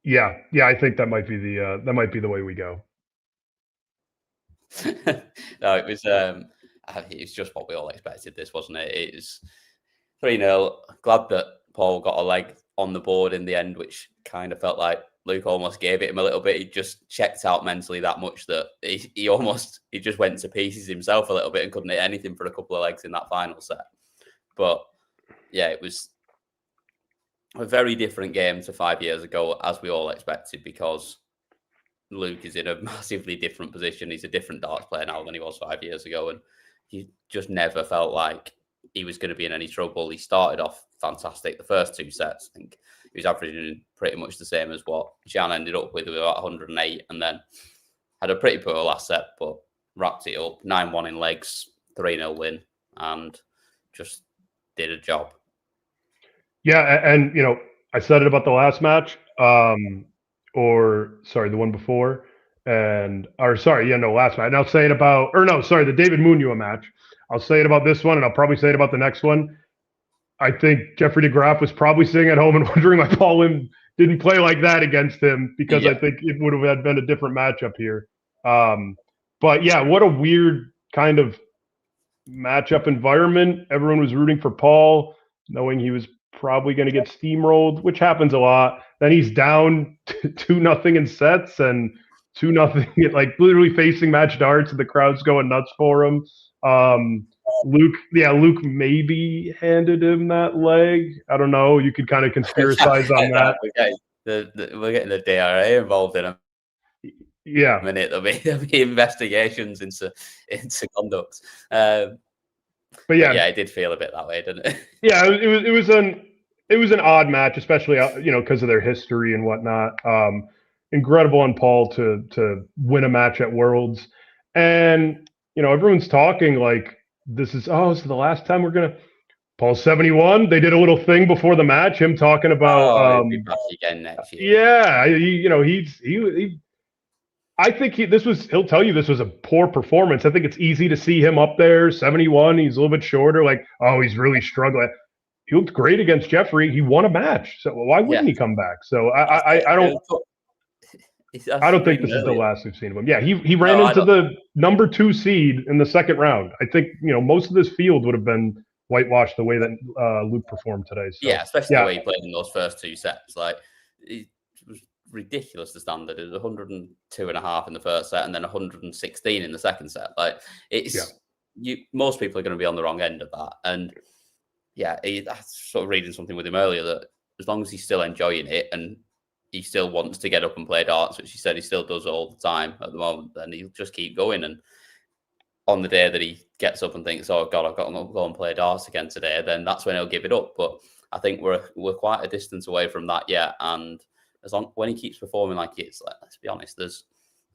Yeah, I think that might be the way we go.
No, it was just what we all expected. This, wasn't it? It was 3-0. Glad that Paul got a leg on the board in the end, which kind of felt like Luke almost gave it him a little bit. He just checked out mentally that much that he just went to pieces himself a little bit and couldn't hit anything for a couple of legs in that final set. But yeah, it was a very different game to 5 years ago, as we all expected, because Luke is in a massively different position. He's a different darts player now than he was 5 years ago, and he just never felt like he was going to be in any trouble. He started off fantastic. The first two sets, I think he was averaging pretty much the same as what Jan ended up with about 108, and then had a pretty poor last set, but wrapped it up 9-1 in legs, 3-0 win, and just did a job.
Yeah, and you know, I said it about the last match, the one before, last match. And I'll say it about, the David Munoz match. I'll say it about this one, and I'll probably say it about the next one. I think Jeffrey DeGraff was probably sitting at home and wondering why Paul Lim didn't play like that against him, because I think it would have been a different matchup here. But yeah, what a weird kind of matchup environment. Everyone was rooting for Paul, knowing he was probably going to get steamrolled, which happens a lot. Then he's down 2-0 in sets and 2-0, like literally facing match darts, and the crowd's going nuts for him. Luke maybe handed him that leg. I don't know. You could kind of conspiracize on that.
We're getting the DRA involved in a minute. There'll be investigations into conduct. But yeah, it did feel a bit that way, didn't it?
Yeah, it was it was an odd match, especially because of their history and whatnot. Incredible on Paul to win a match at Worlds, and everyone's talking like this is the last time we're gonna. Paul's 71. They did a little thing before the match, him talking about.
He'll be back again next year.
Yeah, I think he'll tell you this was a poor performance. I think it's easy to see him up there, 71. He's a little bit shorter. Like, he's really struggling. He looked great against Jeffrey. He won a match. So why wouldn't he come back? So I don't think this is the last we've seen of him. Yeah, he ran into the number 2 seed in the second round. I think, most of this field would have been whitewashed the way that Luke performed today. So,
yeah, especially the way he played in those first 2 sets. Like, it was ridiculous, the standard. It was 102.5 in the first set and then 116 in the second set. Like, most people are going to be on the wrong end of that. And I was sort of reading something with him earlier that as long as he's still enjoying it and he still wants to get up and play darts, which he said he still does all the time at the moment, then he'll just keep going. And on the day that he gets up and thinks, oh God, I've got to go and play darts again today, then that's when he'll give it up. But I think we're quite a distance away from that yet. And when he keeps performing like it's, let's be honest, there's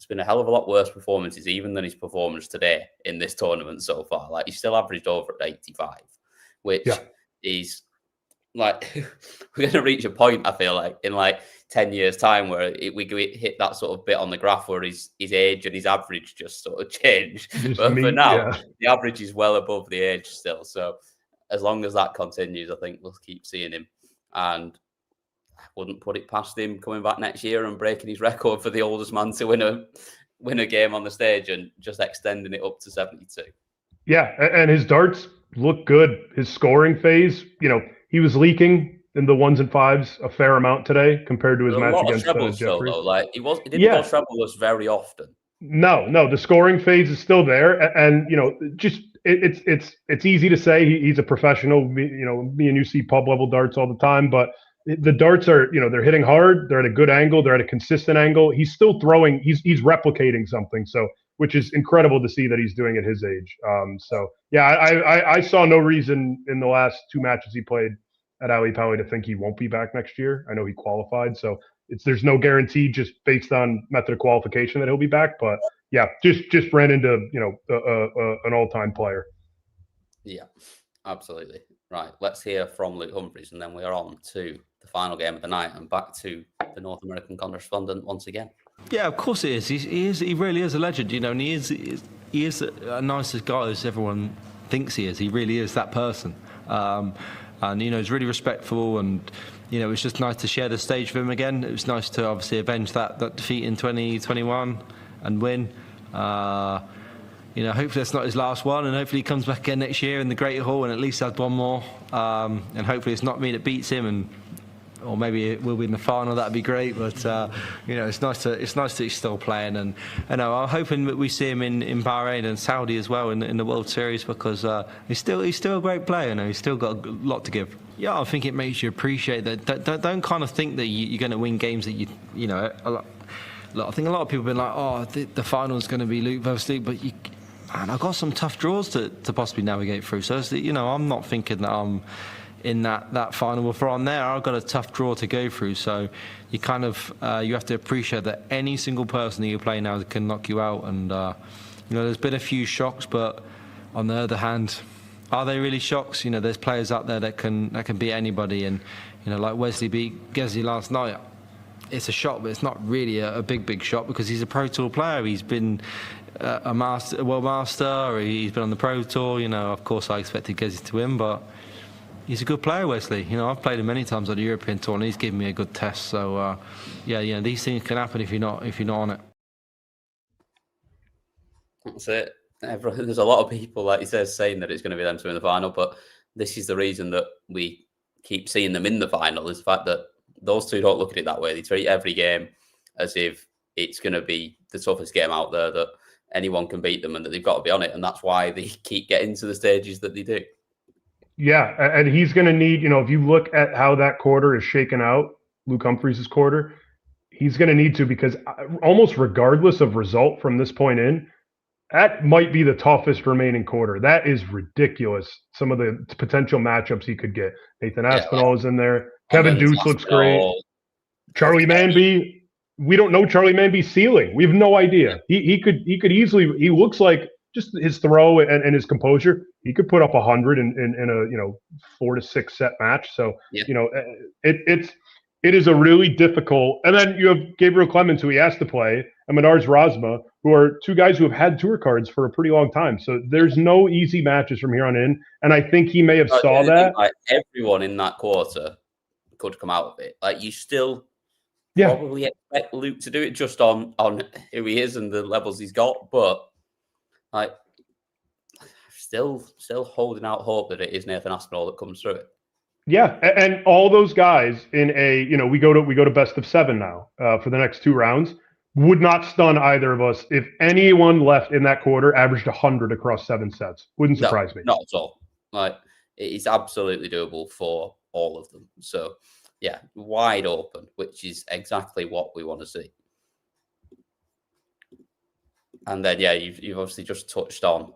been a hell of a lot worse performances even than his performance today in this tournament so far. Like, he's still averaged over at 85, which is like we're going to reach a point, I feel like, in 10 years' time where we hit that sort of bit on the graph where his age and his average just sort of change. But for now, the average is well above the age still. So as long as that continues, I think we'll keep seeing him. And I wouldn't put it past him coming back next year and breaking his record for the oldest man to win a game on the stage and just extending it up to 72.
Yeah, and his darts look good. His scoring phase, he was leaking in the 1s and 5s a fair amount today compared to his match against Jeffrey.
Like, he didn't go trebleless very often.
No, the scoring phase is still there, and just it's easy to say he's a professional. Me and you see pub level darts all the time, but the darts are they're hitting hard, they're at a good angle, they're at a consistent angle. He's still throwing, he's replicating something, so which is incredible to see that he's doing at his age. I saw no reason in the last 2 matches he played at Ali Pali to think he won't be back next year. I know he qualified, so there's no guarantee just based on method of qualification that he'll be back. But just ran into an all-time player.
Yeah, absolutely. Right, let's hear from Luke Humphries, and then we are on to the final game of the night and back to the North American correspondent once again.
Yeah, of course it is. He really is a legend, and he is a nicest guy as everyone thinks he is. He really is that person. And he's really respectful, and it's just nice to share the stage with him again. It was nice to obviously avenge that defeat in 2021 and win. Hopefully that's not his last one, and hopefully he comes back again next year in the Great Hall and at least has one more. And hopefully it's not me that beats him, or maybe it will be in the final. That'd be great. But it's nice that he's still playing, and I'm hoping that we see him in Bahrain and Saudi as well in the World Series, because he's still a great player. He's still got a lot to give. Yeah, I think it makes you appreciate that. Don't kind of think that you're going to win games that I think a lot of people have been like, the final's going to be Luke versus Luke, but I've got some tough draws to possibly navigate through. So I'm not thinking that I'm in that final. Before I'm there, I've got a tough draw to go through. So you kind of you have to appreciate that any single person that you play now can knock you out. And there's been a few shocks, but on the other hand, are they really shocks? There's players out there that can beat anybody, and like Wesley beat Gezi last night. It's a shot, but it's not really a big shot, because he's a Pro Tour player. He's been a world master, or he's been on the Pro Tour. Of course I expected Gezi to win, but he's a good player, Wesley. I've played him many times on the European Tour, and he's given me a good test. So these things can happen if you're not on it.
That's it. There's a lot of people, like he says, saying that it's going to be them two in the final, but this is the reason that we keep seeing them in the final, is the fact that those two don't look at it that way. They treat every game as if it's going to be the toughest game out there, that anyone can beat them and that they've got to be on it. And that's why they keep getting to the stages that they do.
Yeah, and he's going to need, if you look at how that quarter is shaken out, Luke Humphries' quarter, he's going to need to, because almost regardless of result from this point in, That might be the toughest remaining quarter. That is ridiculous. Some of the potential matchups he could get. Nathan Aspinall is in there. Kevin Deuce looks great. Charlie Manby. We don't know Charlie Manby's ceiling. We have no idea. He could easily. He looks like just his throw and his composure. He could put up 100 in a 4 to 6 set match. So it is a really difficult. And then you have Gabriel Clemens, who he asked to play, and Minars Razma, who are two guys who have had tour cards for a pretty long time. So there's no easy matches from here on in. And I think he may have saw that.
Like everyone in that quarter could come out of it. Like you still probably expect Luke to do it just on who he is and the levels he's got, but like still holding out hope that it is Nathan Aspinall that comes through it.
Yeah, and all those guys in a we go to best of 7 now for the next 2 rounds. Would not stun either of us if anyone left in that quarter averaged 100 across 7 sets. Wouldn't surprise me.
Not at all. Like it is absolutely doable for all of them. So yeah, wide open, which is exactly what we want to see. And then you've obviously just touched on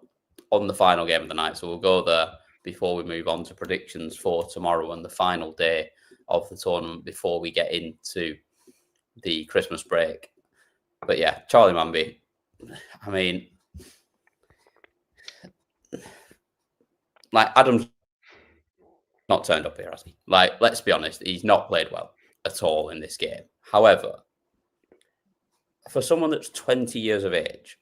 the final game of the night, so we'll go there before we move on to predictions for tomorrow and the final day of the tournament before we get into the Christmas break. But yeah, Charlie Manby, I mean, like Adam's not turned up here, has he? Like, let's be honest, he's not played well at all in this game. However, for someone that's 20 years of age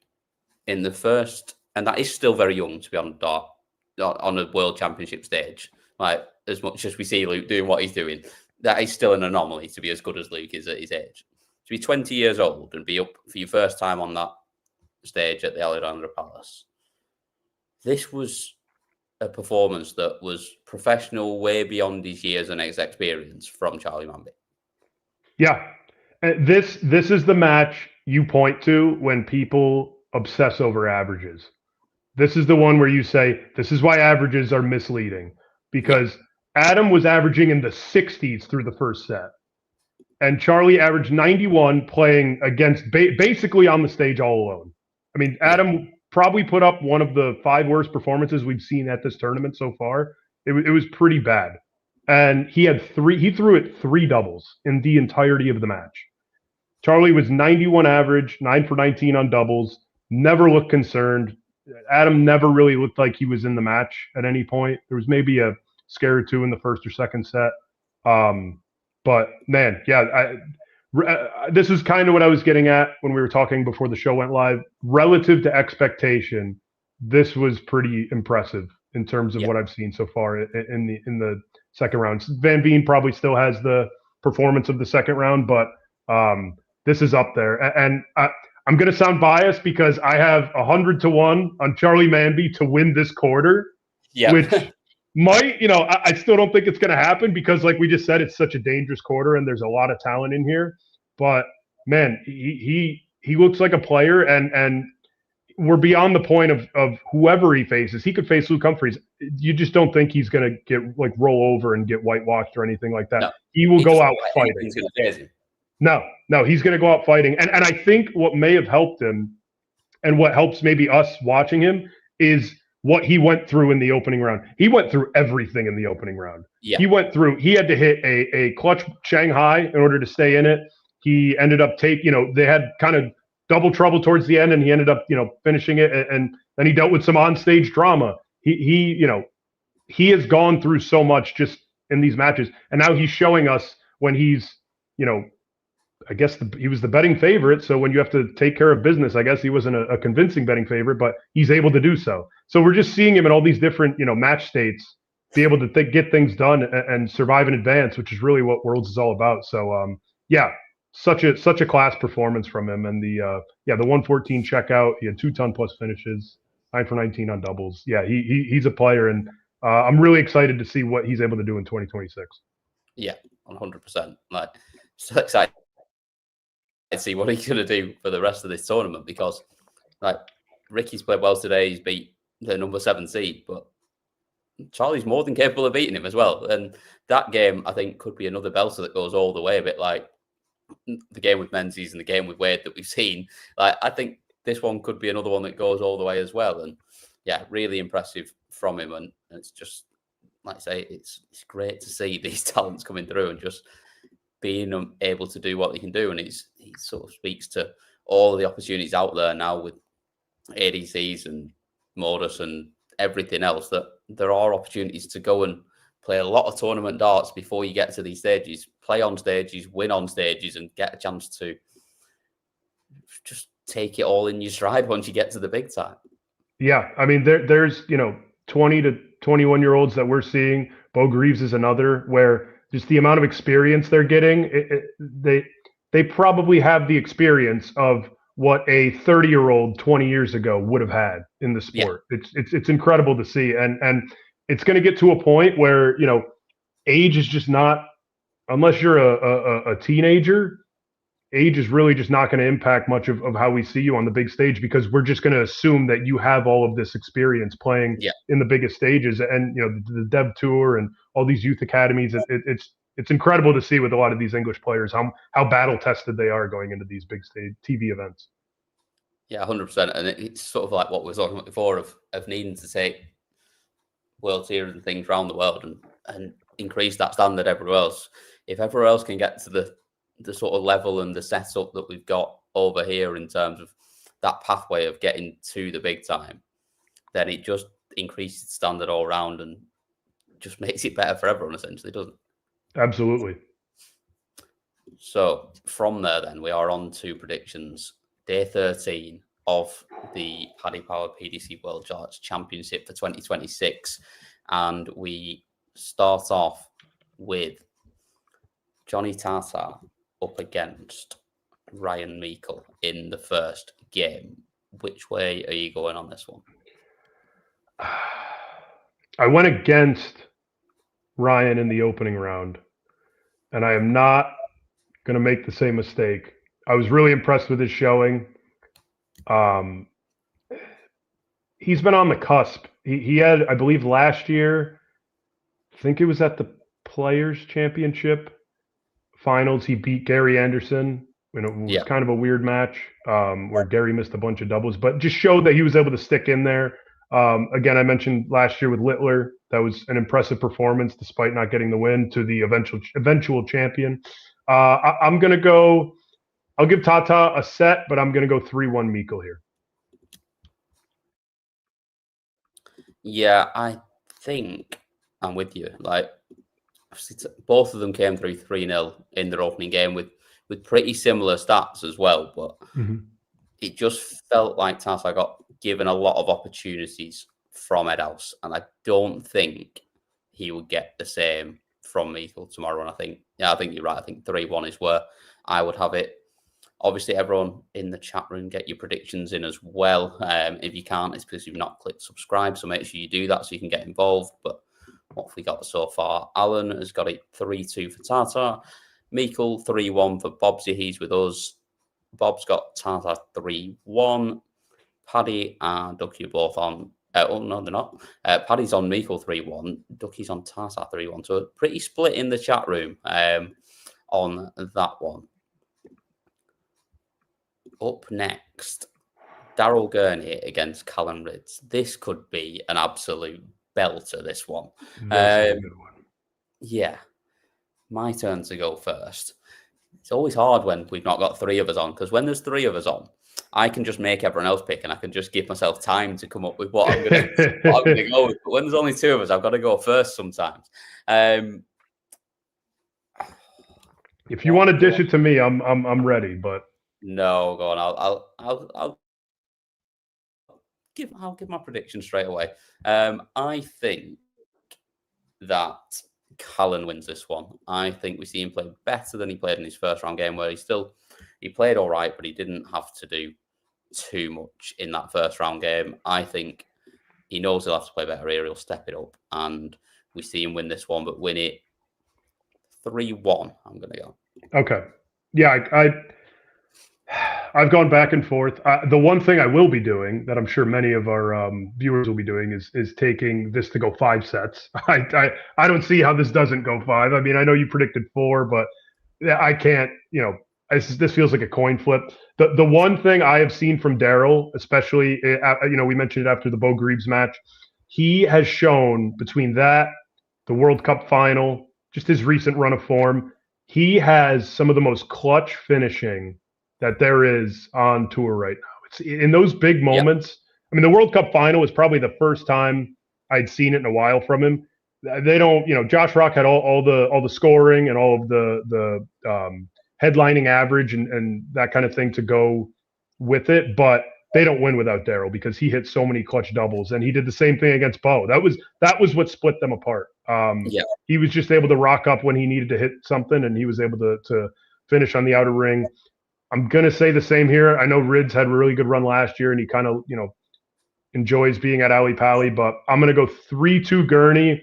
in the first, and that is still very young to be on a World Championship stage, like as much as we see Luke doing what he's doing, that is still an anomaly to be as good as Luke is at his age. To be 20 years old and be up for your first time on that stage at the Alexandra Palace. This was a performance that was professional, way beyond his years and his experience from Charlie Manby.
Yeah. This is the match you point to when people obsess over averages. This is the one where you say, this is why averages are misleading. Because Adam was averaging in the 60s through the first set. And Charlie averaged 91 playing against basically on the stage all alone. I mean, Adam probably put up one of the 5 worst performances we've seen at this tournament so far. It was pretty bad. And he threw it 3 doubles in the entirety of the match. Charlie was 91 average, 9 for 19 on doubles, never looked concerned. Adam never really looked like he was in the match at any point. There was maybe a scare or 2 in the first or second set. But man, this is kind of what I was getting at when we were talking before the show went live. Relative to expectation, this was pretty impressive in terms of what I've seen so far in the second round. Van Veen probably still has the performance of the second round, but this is up there. And I'm going to sound biased because I have 100 to 1 on Charlie Manby to win this quarter, which might, I still don't think it's going to happen because, like we just said, it's such a dangerous quarter and there's a lot of talent in here. But man, he looks like a player, and we're beyond the point of whoever he faces. He could face Luke Humphries. You just don't think he's going to get roll over and get whitewashed or anything like that. No, he will go out fighting. He's going to face him. No, he's going to go out fighting. And I think what may have helped him and what helps maybe us watching him is what he went through in the opening round. He went through everything in the opening round. Yeah. He had to hit a clutch Shanghai in order to stay in it. He ended up they had kind of double trouble towards the end, and he ended up, finishing it. And then he dealt with some onstage drama. He has gone through so much just in these matches. And now he's showing us when he's, I guess he was the betting favorite. So when you have to take care of business, I guess he wasn't a convincing betting favorite, but he's able to do so. So we're just seeing him in all these different, match states, be able to get things done and survive in advance, which is really what Worlds is all about. So, such a class performance from him. And the 114 checkout, he had 2 ton plus finishes, 9 for 19 on doubles. Yeah, he's a player, and I'm really excited to see what he's able to do in 2026. Yeah,
100%. Like, so excited to see what he's going to do for the rest of this tournament, because like Ricky's played well today. He's beat the number 7 seed, but Charlie's more than capable of beating him as well. And that game, I think, could be another belter that goes all the way, a bit like the game with Menzies and the game with Wade that we've seen. Like, I think this one could be another one that goes all the way as well. And yeah, really impressive from him. And it's just, like I say, it's great to see these talents coming through and just being able to do what they can do. And he sort of speaks to all the opportunities out there now with ADCs and Modus and everything else, that there are opportunities to go and play a lot of tournament darts before you get to these stages, play on stages, win on stages, and get a chance to just take it all in your stride once you get to the big time. Yeah,
I mean, there's 20 to 21-year-olds that we're seeing. Bo Greaves is another, where just the amount of experience they're getting, they probably have the experience of what a 30-year-old 20 years ago would have had in the sport. Yeah. It's incredible to see, and it's going to get to a point where age is just not, unless you're a teenager, age is really just not going to impact much of how we see you on the big stage, because we're just going to assume that you have all of this experience playing in the biggest stages. And the Dev Tour and all these youth academies, it's incredible to see with a lot of these English players how battle tested they are going into these big stage TV events.
Yeah, 100%. And it's sort of like what we were talking about before of needing to take World Series and things around the world and increase that standard everywhere else. If everywhere else can get to the sort of level and the setup that we've got over here in terms of that pathway of getting to the big time, then it just increases the standard all around and just makes it better for everyone, essentially, doesn't it?
Absolutely.
So from there, then, we are on to predictions. Day 13 of the Paddy Power PDC World Darts Championship for 2026. And we start off with Johnny Tartar up against Ryan Meikle in the first game. Which way are you going on this one?
I went against Ryan in the opening round, and I am not going to make the same mistake. I was really impressed with his showing. He's been on the cusp. He had, I believe, last year, I think it was at the Players Championship finals, he beat Gary Anderson. It was kind of a weird match where Gary missed a bunch of doubles, but just showed that he was able to stick in there. Again, I mentioned last year with Littler, that was an impressive performance despite not getting the win, to the eventual champion. I'm going to go, I'll give Tata a set, but I'm going to go 3-1 Meikle here.
Yeah, I think I'm with you. Like, both of them came through 3-0 in their opening game with pretty similar stats as well, but it just felt like Tata got given a lot of opportunities from Edhouse, and I don't think he would get the same from Meikle tomorrow. And I think you're right. I think 3-1 is where I would have it. Obviously, everyone in the chat room, get your predictions in as well. If you can't, it's because you've not clicked subscribe, so make sure you do that so you can get involved. But what have we got so far? Alan has got it 3-2 for Tata. Meikle 3-1 for Bobsy. He's with us. Bob's got Tata 3-1. Paddy and Ducky are both on. Oh, no, they're not. Paddy's on Meikle 3-1. Ducky's on Tata 3-1. So pretty split in the chat room on that one. Up next, Daryl Gurney against Callum Ridds. This could be an absolute belter, this one. Yeah. My turn to go first. It's always hard when we've not got three of us on, because when there's three of us on, I can just make everyone else pick and I can just give myself time to come up with what I'm going to go with. But when there's only two of us, I've got to go first sometimes.
If you want to dish it to me, I'm ready, but
no, go on. I'll give my prediction straight away. I think that Callan wins this one. I think we see him play better than he played in his first round game, where he played all right, but he didn't have to do too much in that first round game. I think he knows he'll have to play better here. He'll step it up, and we see him win this one, but win it 3-1. I'm going to go.
Okay. Yeah, I've gone back and forth. The one thing I will be doing, that I'm sure many of our viewers will be doing, is taking this to go 5 sets. I don't see how this doesn't go 5. I mean, I know you predicted 4, but I can't, this feels like a coin flip. The one thing I have seen from Daryl, especially, we mentioned it after the Bo Greaves match, he has shown between that, the World Cup final, just his recent run of form, he has some of the most clutch finishing that there is on tour right now. It's in those big moments. I mean, the World Cup final is probably the first time I'd seen it in a while from him. They don't, Josh Rock had all the scoring and all of the headlining average and that kind of thing to go with it, but they don't win without Daryl because he hit so many clutch doubles, and he did the same thing against Bo. That was what split them apart. He was just able to rock up when he needed to hit something, and he was able to finish on the outer ring. I'm gonna say the same here. I know Rids had a really good run last year, and he kind of enjoys being at Ali Pali, but I'm gonna go 3-2 Gurney.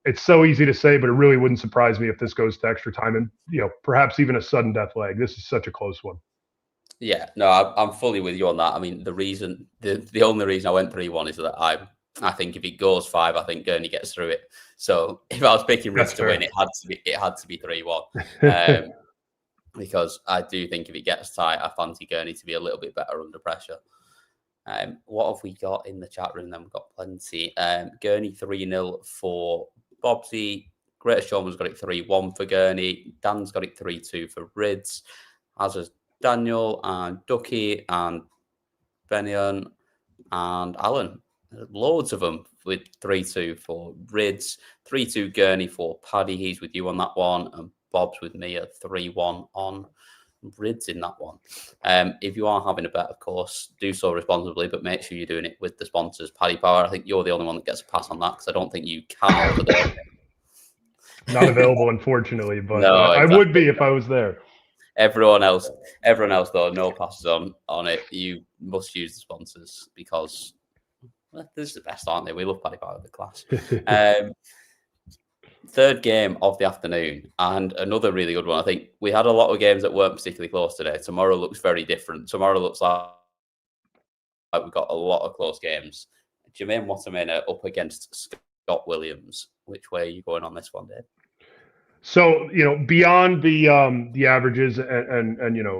It's so easy to say, but it really wouldn't surprise me if this goes to extra time and perhaps even a sudden death leg. This is such a close one.
Yeah, no, I'm fully with you on that. I mean, the only reason I went 3-1 is that I think if it goes 5, I think Gurney gets through it. So if I was picking Rids to win, it had to be 3-1. Because I do think if it gets tight, I fancy Gurney to be a little bit better under pressure. What have we got in the chat room then? We've got plenty. Gurney 3-0 for Bobsy. Greater Showman's got it 3-1 for Gurney. Dan's got it 3-2 for Rids. As has Daniel and Ducky and Benyon and Alan. Loads of them with 3-2 for Rids. 3-2 Gurney for Paddy. He's with you on that one. And Bob's with me at 3-1 on Rids in that one. If you are having a bet, of course, do so responsibly, but make sure you're doing it with the sponsors. Paddy Power, I think you're the only one that gets a pass on that because I don't think you can over there.
Not available, unfortunately, but
no, exactly.
I would be if I was there.
Everyone else though, no passes on it. You must use the sponsors because this is the best, aren't they? We love Paddy Power, the class. Third game of the afternoon and another really good one. I think we had a lot of games that weren't particularly close today. Tomorrow looks very different. Tomorrow looks like we've got a lot of close games. Jermaine Wattermain up against Scott Williams. Which way are you going on this one, Dave?
So, beyond the averages and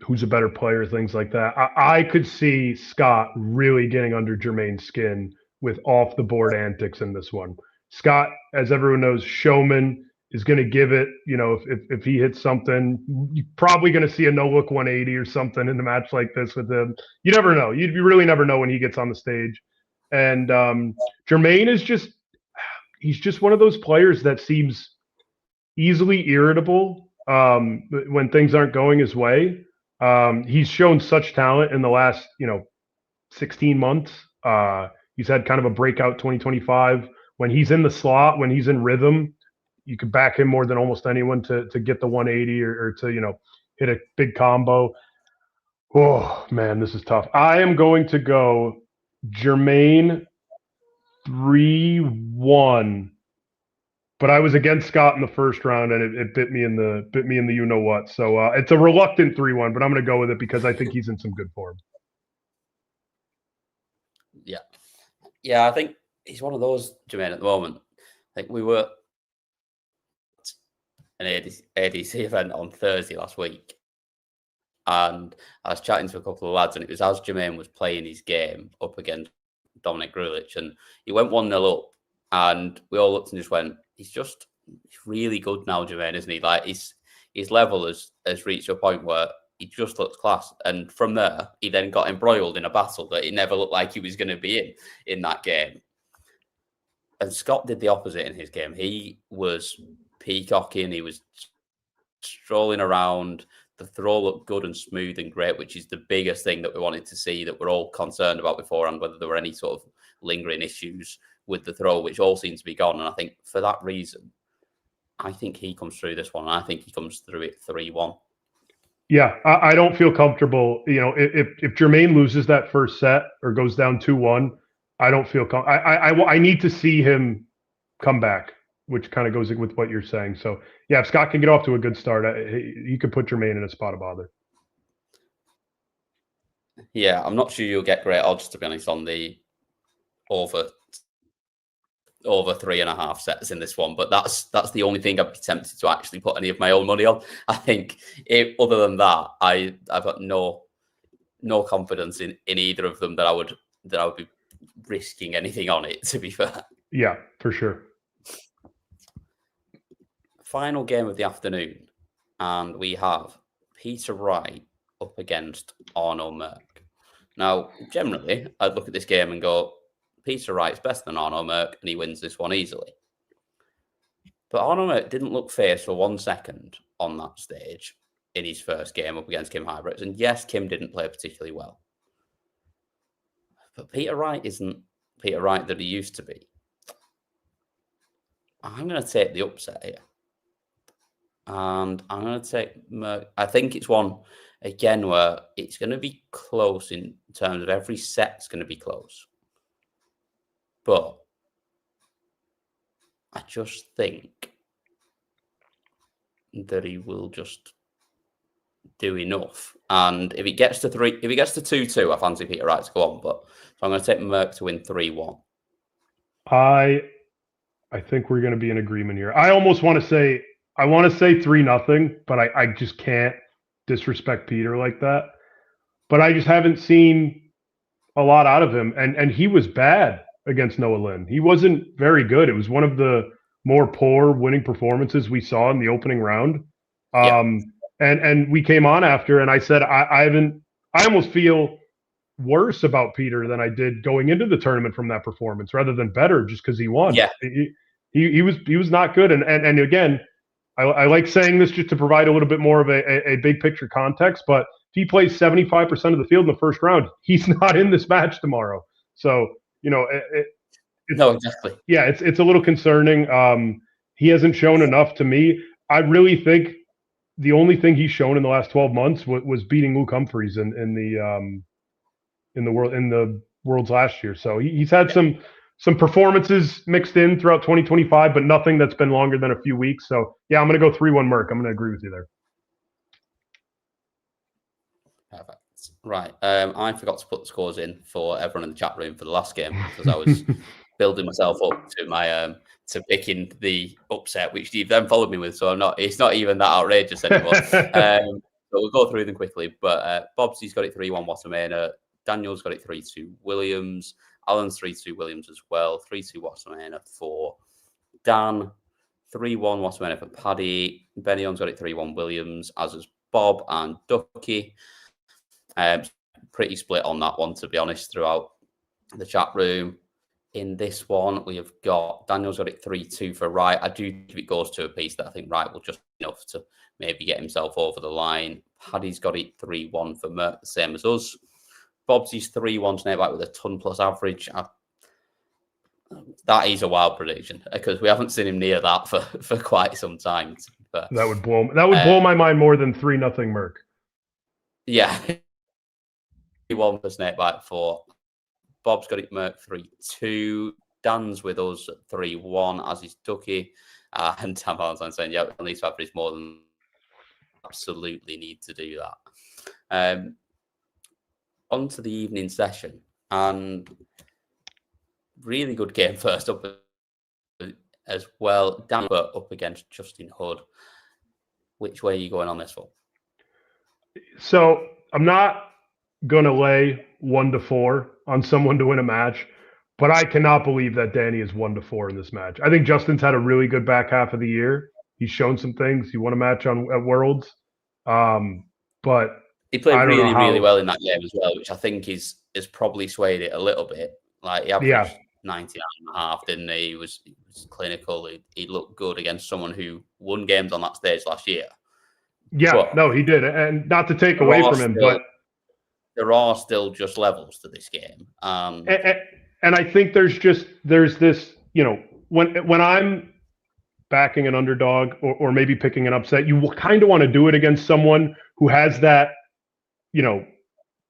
who's a better player, things like that, I could see Scott really getting under Jermaine's skin with off the board antics in this one. Scott, as everyone knows, showman, is going to give it, if he hits something, you're probably going to see a no-look 180 or something in a match like this with him. You never know. You really never know when he gets on the stage. And Jermaine he's just one of those players that seems easily irritable when things aren't going his way. He's shown such talent in the last, 16 months. He's had kind of a breakout 2025. When he's in the slot, when he's in rhythm, you could back him more than almost anyone to get the 180 or to, hit a big combo. Oh, man, this is tough. I am going to go Jermaine 3-1. But I was against Scott in the first round, and it bit me in the you know what. So it's a reluctant 3-1, but I'm going to go with it because I think he's in some good form.
Yeah, I think he's one of those, Jermaine, at the moment. I think we were at an ADC event on Thursday last week, and I was chatting to a couple of lads, and it was as Jermaine was playing his game up against Dominic Grulich, and he went 1-0 up, and we all looked and just went, he's really good now, Jermaine, isn't he? Like his level has reached a point where he just looks class. And from there, he then got embroiled in a battle that he never looked like he was going to be in that game. And Scott did the opposite in his game. He was peacocking. He was strolling around. The throw looked good and smooth and great, which is the biggest thing that we wanted to see, that we're all concerned about beforehand, whether there were any sort of lingering issues with the throw, which all seems to be gone. And I think for that reason, I think he comes through this one. I think he comes through it 3-1.
Yeah, I don't feel comfortable. If Jermaine loses that first set or goes down 2-1, I don't feel I need to see him come back, which kind of goes with what you're saying. So yeah, if Scott can get off to a good start, he could put Jermaine in a spot of bother.
Yeah, I'm not sure you'll get great odds, to be honest, on the over over 3.5 sets in this one, but that's the only thing I'd be tempted to actually put any of my own money on. I think other than that, I've got no confidence in either of them that I would be risking anything on it, to be fair.
Yeah, for sure.
Final game of the afternoon, and we have Peter Wright up against Arno Merck. Now, generally, I'd look at this game and go, Peter Wright's better than Arno Merck, and he wins this one easily. But Arno Merck didn't look fierce for 1 second on that stage in his first game up against Kim Huybrechts. And yes, Kim didn't play particularly well. But Peter Wright isn't Peter Wright that he used to be. I'm going to take the upset here. And I'm going to take Merck. I think it's one, again, where it's going to be close in terms of every set's going to be close. But I just think that he will just do enough. And if it gets to 2-2, I fancy Peter Wright to go on. But so I'm going to take Merck to win 3-1.
I think we're going to be in agreement here. I almost want to say 3-0, but I just can't disrespect Peter like that. But I just haven't seen a lot out of him, and he was bad against Noah Lynn. He wasn't very good. It was one of the more poor winning performances we saw in the opening round. And we came on after, and I said I almost feel worse about Peter than I did going into the tournament from that performance, rather than better, just because he won.
Yeah,
he was not good. And again, I like saying this just to provide a little bit more of a big picture context. But if he plays 75% of the field in the first round, he's not in this match tomorrow. So no,
exactly.
Yeah, it's a little concerning. He hasn't shown enough to me. I really think the only thing he's shown in the last 12 months was beating Luke Humphries in the Worlds last year. So he's had some performances mixed in throughout 2025, but nothing that's been longer than a few weeks. So yeah, I'm going to go 3-1 Merck. I'm going to agree with you there.
Perfect. Right. I forgot to put the scores in for everyone in the chat room for the last game because I was building myself up to my to picking the upset, which you've then followed me with. So it's not even that outrageous anymore. So we'll go through them quickly. But Bobsy's got it 3-1 Watamaena. Daniel's got it 3-2 Williams. Alan's 3-2 Williams as well. 3-2 Watamaena for Dan. 3-1 Watamaena for Paddy. Benion's got it 3-1 Williams, as is Bob and Ducky. Pretty split on that one, to be honest, throughout the chat room. In this one, we have got Daniel's got it 3-2 for Wright. I do think if it goes to a piece that I think Wright will just be enough to maybe get himself over the line. Paddy's got it 3-1 for Merck, the same as us. Bobsy's 3-1 snakebite with a ton plus average. That is a wild prediction because we haven't seen him near that for quite some time. But
that would blow my mind more than 3-0 Merck.
Yeah. 3-1 for snakebite for Bob's got it Merck 3-2. Dan's with us at 3-1, as is Ducky. And Tam Valentine saying, yeah, at least average more than absolutely need to do that. On to the evening session, and really good game first up as well. Dan up against Justin Hood. Which way are you going on this one?
So I'm not going to lay 1-4 on someone to win a match, but I cannot believe that Danny is 1-4 in this match. I think Justin's had a really good back half of the year. He's shown some things. He won a match at Worlds, but
he played really well in that game as well, which I think has probably swayed it a little bit. Like he averaged 99.5, didn't he? He was clinical. He looked good against someone who won games on that stage last year.
Yeah, but no, he did. And not to take away from him, but
there are still just levels to this game.
And I think there's this, when I'm backing an underdog or maybe picking an upset, you kind of want to do it against someone who has that,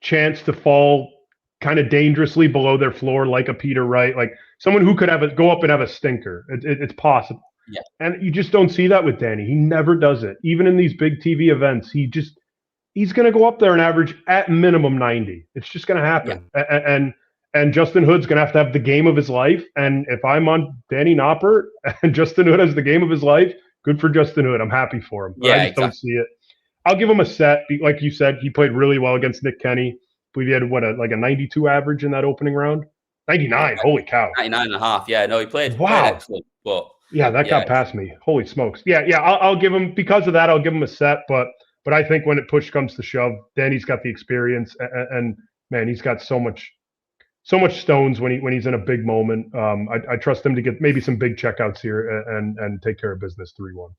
chance to fall kind of dangerously below their floor, like a Peter Wright, like someone who could go up and have a stinker. It's possible.
Yeah.
And you just don't see that with Danny. He never does it. Even in these big TV events, he's going to go up there and average at minimum 90. It's just going to happen. Yeah. and Justin Hood's going to have the game of his life. And if I'm on Danny Noppert and Justin Hood has the game of his life, good for Justin Hood. I'm happy for him. But
Yeah,
I just don't see it. I'll give him a set. Like you said, he played really well against Nick Kenny. I believe he had, a 92 average in that opening round? 99. Holy cow.
99.5. Yeah, no, he played excellent. But
yeah, that got past me. Holy smokes. Yeah, I'll give him, because of that, I'll give him a set. But I think when push comes to shove, Danny's got the experience. And man, he's got so much stones when he's in a big moment. I trust him to get maybe some big checkouts here and take care of business 3-1.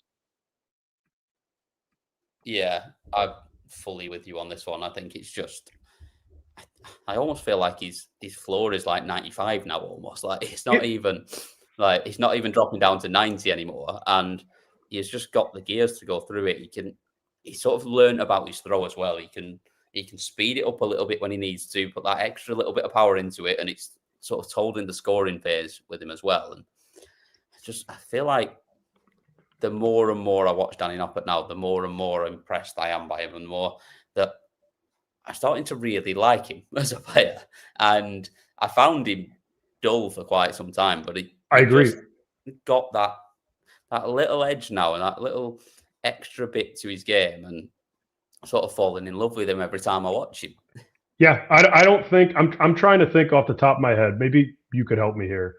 Yeah, I'm fully with you on this one. I think it's just, I almost feel like his floor is like 95 now, almost. Like it's not even dropping down to 90 anymore, and he's just got the gears to go through it. He's sort of learned about his throw as well. He can speed it up a little bit when he needs to, put that extra little bit of power into it, and it's sort of told in the scoring phase with him as well. And I feel like the more and more I watch Danny Noppert now, the more and more impressed I am by him, and the more that I'm starting to really like him as a player. And I found him dull for quite some time, but
I agree.
Got that little edge now and that little extra bit to his game, and sort of falling in love with him every time I watch him.
Yeah, I don't think I'm trying to think off the top of my head. Maybe you could help me here.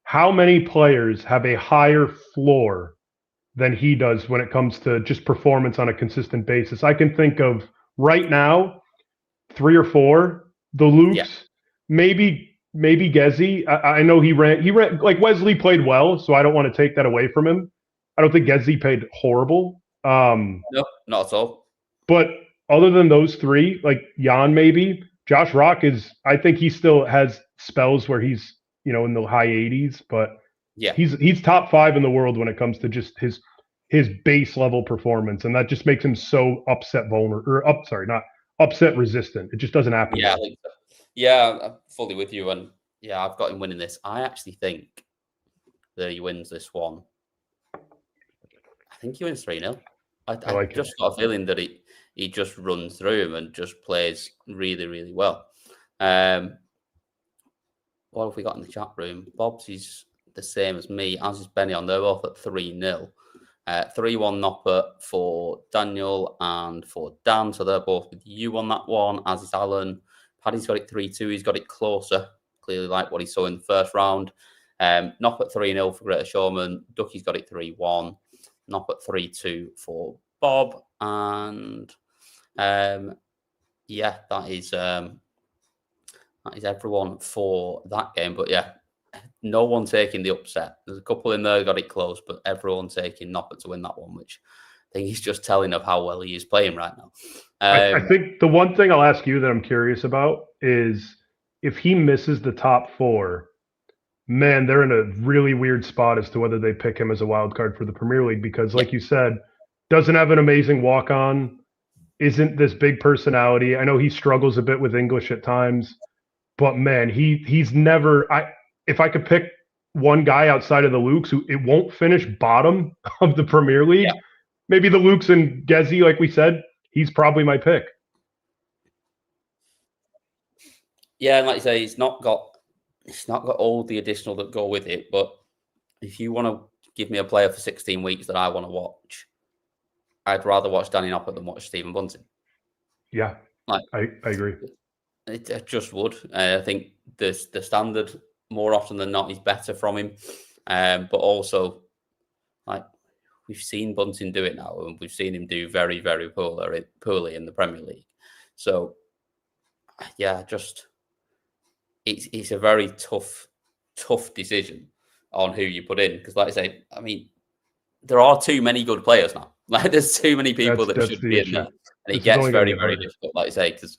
How many players have a higher floor than he does when it comes to just performance on a consistent basis? I can think of right now 3 or 4. The Lukes, maybe Gezi. I know he ran like Wesley played well, so I don't want to take that away from him. I don't think Gezi played horrible.
No, not at all.
But other than those 3, like Jan, maybe Josh Rock I think he still has spells where he's, in the high 80s, but
yeah,
he's top 5 in the world when it comes to just his base level performance, and that just makes him so upset upset resistant. It just doesn't happen.
Yeah, I think so. Yeah, I'm fully with you, and yeah, I've got him winning this. I actually think that he wins this one. I think he wins 3-0. I just got a feeling that he just runs through him and just plays really, really well. What have we got in the chat room? Bob's is the same as me, as is Benny on. They're both at 3-0. 3-1 Noppert for Daniel and for Dan. So they're both with you on that one, as is Alan. Paddy's got it 3-2. He's got it closer. Clearly like what he saw in the first round. Noppert 3-0 for Greater Showman. Ducky's got it 3-1. Noppert 3-2 for Bob. And yeah, that is everyone for that game. But yeah, no one taking the upset. There's a couple in there who got it close, but everyone taking Noppert to win that one, which I think he's just telling of how well he is playing right now.
I think the one thing I'll ask you that I'm curious about is if he misses the top 4, man, they're in a really weird spot as to whether they pick him as a wild card for the Premier League, because like you said, doesn't have an amazing walk-on, isn't this big personality. I know he struggles a bit with English at times, but man, he's never. If I could pick one guy outside of the Lukes who it won't finish bottom of the Premier League, maybe the Lukes and Gezi, like we said, he's probably my pick.
Yeah, and like you say, it's not got all the additional that go with it. But if you want to give me a player for 16 weeks that I want to watch, I'd rather watch Danny Noppert than watch Stephen Bunting.
Yeah, I agree.
It just would. I think the standard more often than not is better from him, but also like we've seen Bunting do it now, and we've seen him do very, very poorly in the Premier League. So yeah, just it's a very tough decision on who you put in, because like I say, I mean, there are too many good players now. Like there's too many people that should be in there, and it gets very, very difficult. Like I say, because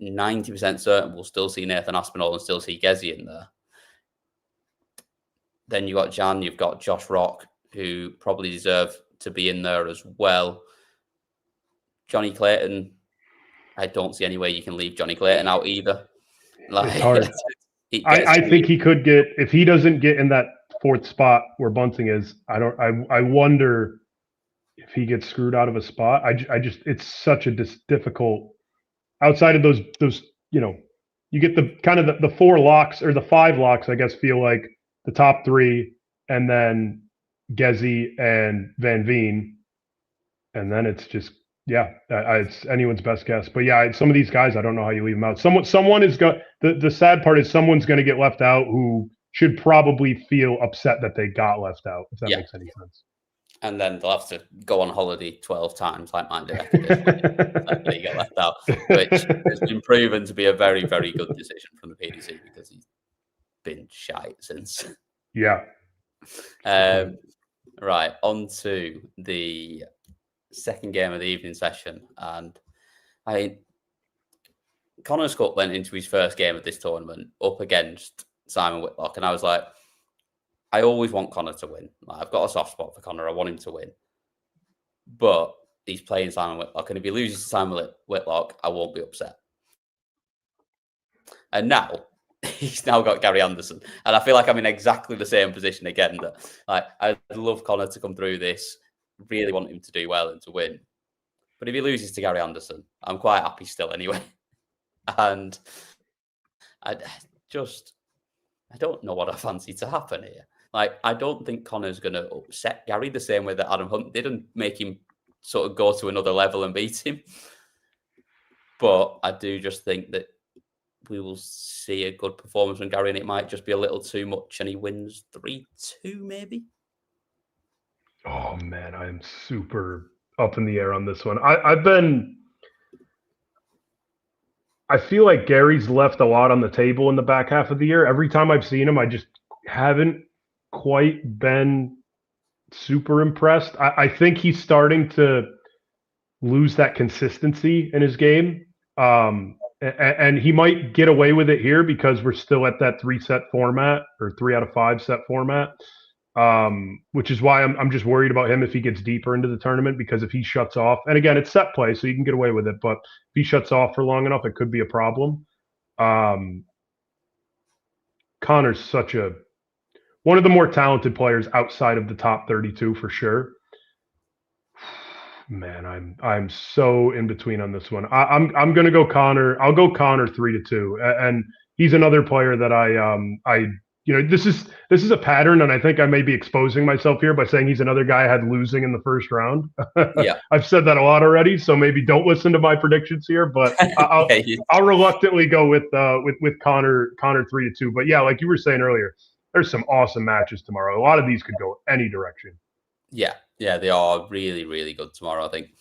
90% certain we'll still see Nathan Aspinall and still see Gezi in there. Then you've got Jan, you've got Josh Rock, who probably deserve to be in there as well. Johnny Clayton, I don't see any way you can leave Johnny Clayton out either. Like,
it's hard. I think he could get, if he doesn't get in that 4th spot where Bunting is, I wonder if he gets screwed out of a spot. I just it's such a difficult, outside of those you get the kind of the 4 locks or the 5 locks, I guess, feel like the top 3, and then Gezi and Van Veen, and then it's just it's anyone's best guess. But yeah, some of these guys, I don't know how you leave them out. Someone is going. The sad part is someone's going to get left out who should probably feel upset that they got left out. If that makes any sense.
And then they'll have to go on holiday 12 times, like mine did after this one. They get left out, which has been proven to be a very, very good decision from the PDC because he's been shite since.
Yeah.
Right, on to the second game of the evening session. And Connor Scott went into his first game of this tournament up against Simon Whitlock, and I was like, I always want Connor to win. Like, I've got a soft spot for Connor. I want him to win. But he's playing Simon Whitlock, and if he loses to Simon Whitlock, I won't be upset. And now he's now got Gary Anderson, and I feel like I'm in exactly the same position again. That like I'd love Connor to come through this. Really want him to do well and to win. But if he loses to Gary Anderson, I'm quite happy still anyway. And I don't know what I fancy to happen here. Like, I don't think Connor's going to upset Gary the same way that Adam Hunt did and make him sort of go to another level and beat him. But I do just think that we will see a good performance from Gary, and it might just be a little too much, and he wins 3-2 maybe.
Oh, man, I am super up in the air on this one. I feel like Gary's left a lot on the table in the back half of the year. Every time I've seen him, I just haven't quite been super impressed. I think he's starting to lose that consistency in his game. And he might get away with it here because we're still at that 3-set format or 3 out of 5 set format. Which is why I'm just worried about him if he gets deeper into the tournament, because if he shuts off, and again, it's set play, so you can get away with it, but if he shuts off for long enough, it could be a problem. Connor's one of the more talented players outside of the top 32 for sure. Man, I'm so in between on this one. I'm gonna go Connor. I'll go Connor 3-2, and he's another player that I this is a pattern, and I think I may be exposing myself here by saying he's another guy I had losing in the first round.
Yeah,
I've said that a lot already, so maybe don't listen to my predictions here. But I'll reluctantly go with Connor 3-2. But yeah, like you were saying earlier, there's some awesome matches tomorrow. A lot of these could go any direction.
Yeah, they are really, really good tomorrow. I think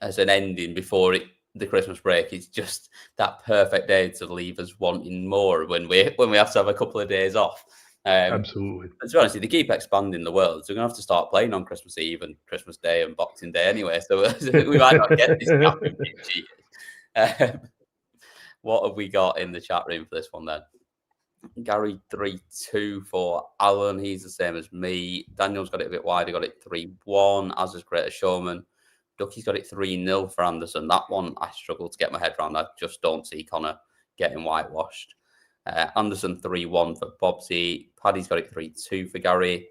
as an ending before the Christmas break, it's just that perfect day to leave us wanting more when we have to have a couple of days off.
Absolutely.
To be honest, if they keep expanding the world, so we're going to have to start playing on Christmas Eve and Christmas Day and Boxing Day anyway. So we might not get this happening. What have we got in the chat room for this one then? Gary 3-2 for Alan. He's the same as me. Daniel's got it a bit wider, got it 3-1, as is Greater Showman. Ducky's got it 3-0 for Anderson. That one I struggle to get my head around. I just don't see Connor getting whitewashed. Anderson 3-1 for Bobsy. Paddy's got it 3-2 for Gary.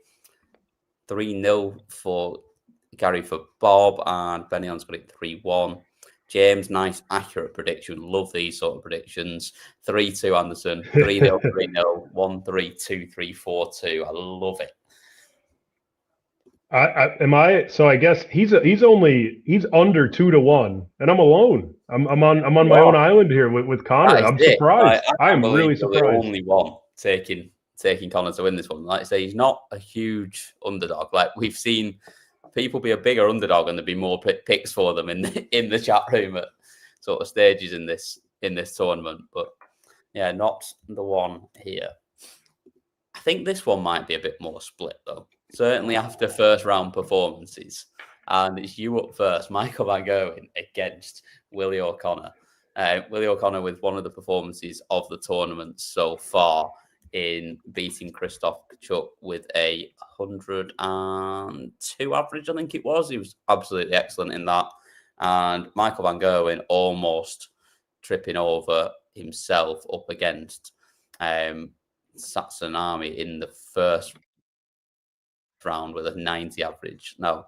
3-0 for Gary for Bob. And Benion's got it 3-1. James, nice, accurate prediction. Love these sort of predictions. 3-2 Anderson. 3-0, 3-0, 1-3, 2-3, 4-2. I love it.
So I guess he's under 2-1, and I'm alone. I'm on my own island here with Connor. I'm surprised. I am really surprised.
The only one taking Connor to win this one. Like I say, he's not a huge underdog. Like we've seen people be a bigger underdog, and there'd be more picks for them in the chat room at sort of stages in this tournament. But yeah, not the one here. I think this one might be a bit more split though. Certainly after first round performances. And it's you up first, Michael Van Gerwen against Willie O'Connor. Willie O'Connor with one of the performances of the tournament so far in beating Christoph Kachuk with a 102 average, I think it was. He was absolutely excellent in that. And Michael Van Gerwen almost tripping over himself up against Satsunami in the first round with a 90 average. Now,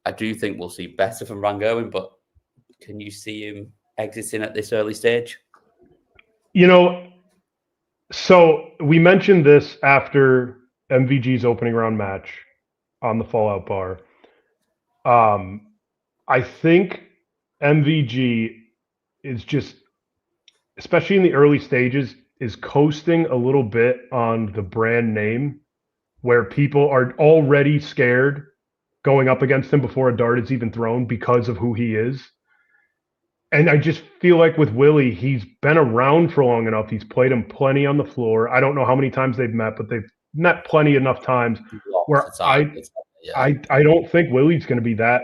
I do think we'll see better from Van Gerwen, but can you see him exiting at this early stage?
You know, so we mentioned this after MVG's opening round match on the Fallout Bar. I think MVG is just, especially in the early stages, is coasting a little bit on the brand name, where people are already scared going up against him before a dart is even thrown because of who he is. And I just feel like with Willie, he's been around for long enough. He's played him plenty on the floor. I don't know how many times they've met, but they've met plenty enough times where I don't think Willie's going to be that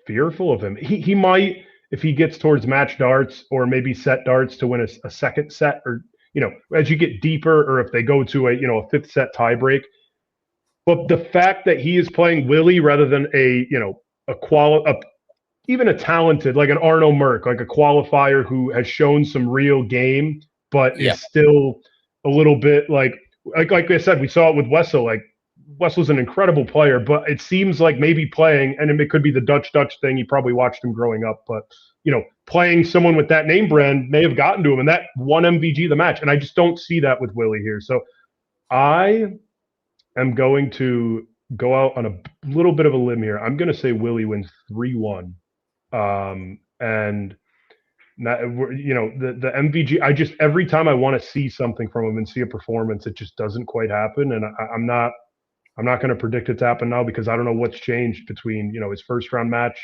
fearful of him. He might, if he gets towards match darts or maybe set darts to win a second set, or, you know, as you get deeper, or if they go to a fifth set tiebreak. But the fact that he is playing Willie rather than even a talented, like an Arno Merck, like a qualifier who has shown some real game, but is still a little bit like I said, we saw it with Wessel. Like, Wessel's an incredible player, but it seems like maybe playing, and it could be the Dutch thing. You probably watched him growing up, but playing someone with that name brand may have gotten to him, and that won MVG the match. And I just don't see that with Willie here. So I am going to go out on a little bit of a limb here. I'm going to say Willie wins 3-1. And not, the MVG, every time I want to see something from him and see a performance, it just doesn't quite happen. And I'm not going to predict it to happen now, because I don't know what's changed between, his first round match,